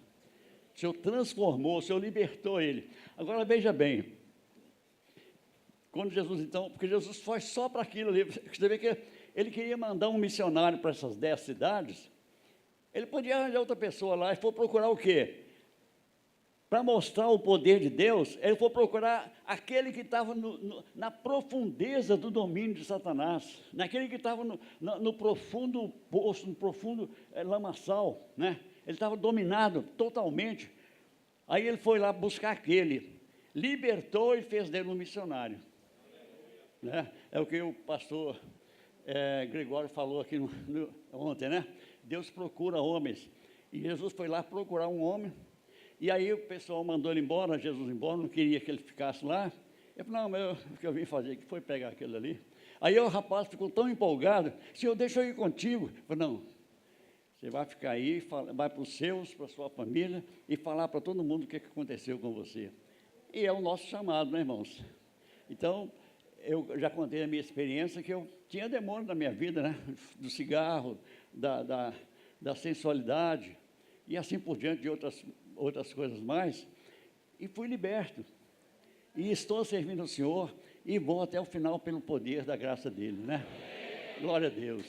O Senhor transformou, o Senhor libertou ele. Agora, veja bem, quando Jesus, então, porque Jesus foi só para aquilo ali, você vê que ele queria mandar um missionário para essas 10 cidades, ele podia arranjar outra pessoa lá e for procurar o quê? Para mostrar o poder de Deus, ele foi procurar aquele que estava na profundeza do domínio de Satanás, naquele que estava no profundo poço, no profundo lamaçal, né? Ele estava dominado totalmente. Aí ele foi lá buscar aquele, libertou e fez dele um missionário. Né? É o que o pastor Gregório falou aqui ontem, né? Deus procura homens. E Jesus foi lá procurar um homem. E aí o pessoal mandou ele embora, Jesus embora, não queria que ele ficasse lá. Eu falei, não, mas o que eu vim fazer aqui foi pegar aquele ali. Aí o rapaz ficou tão empolgado, Senhor, deixa eu ir contigo. Eu falei, não, você vai ficar aí, vai para os seus, para a sua família, e falar para todo mundo o que aconteceu com você. E é o nosso chamado, né, irmãos? Então, eu já contei a minha experiência que eu tinha demônio na minha vida, né? Do cigarro, da sensualidade e assim por diante de outras coisas mais, e fui liberto. E estou servindo o Senhor e vou até o final pelo poder da graça dele, né? Glória a Deus.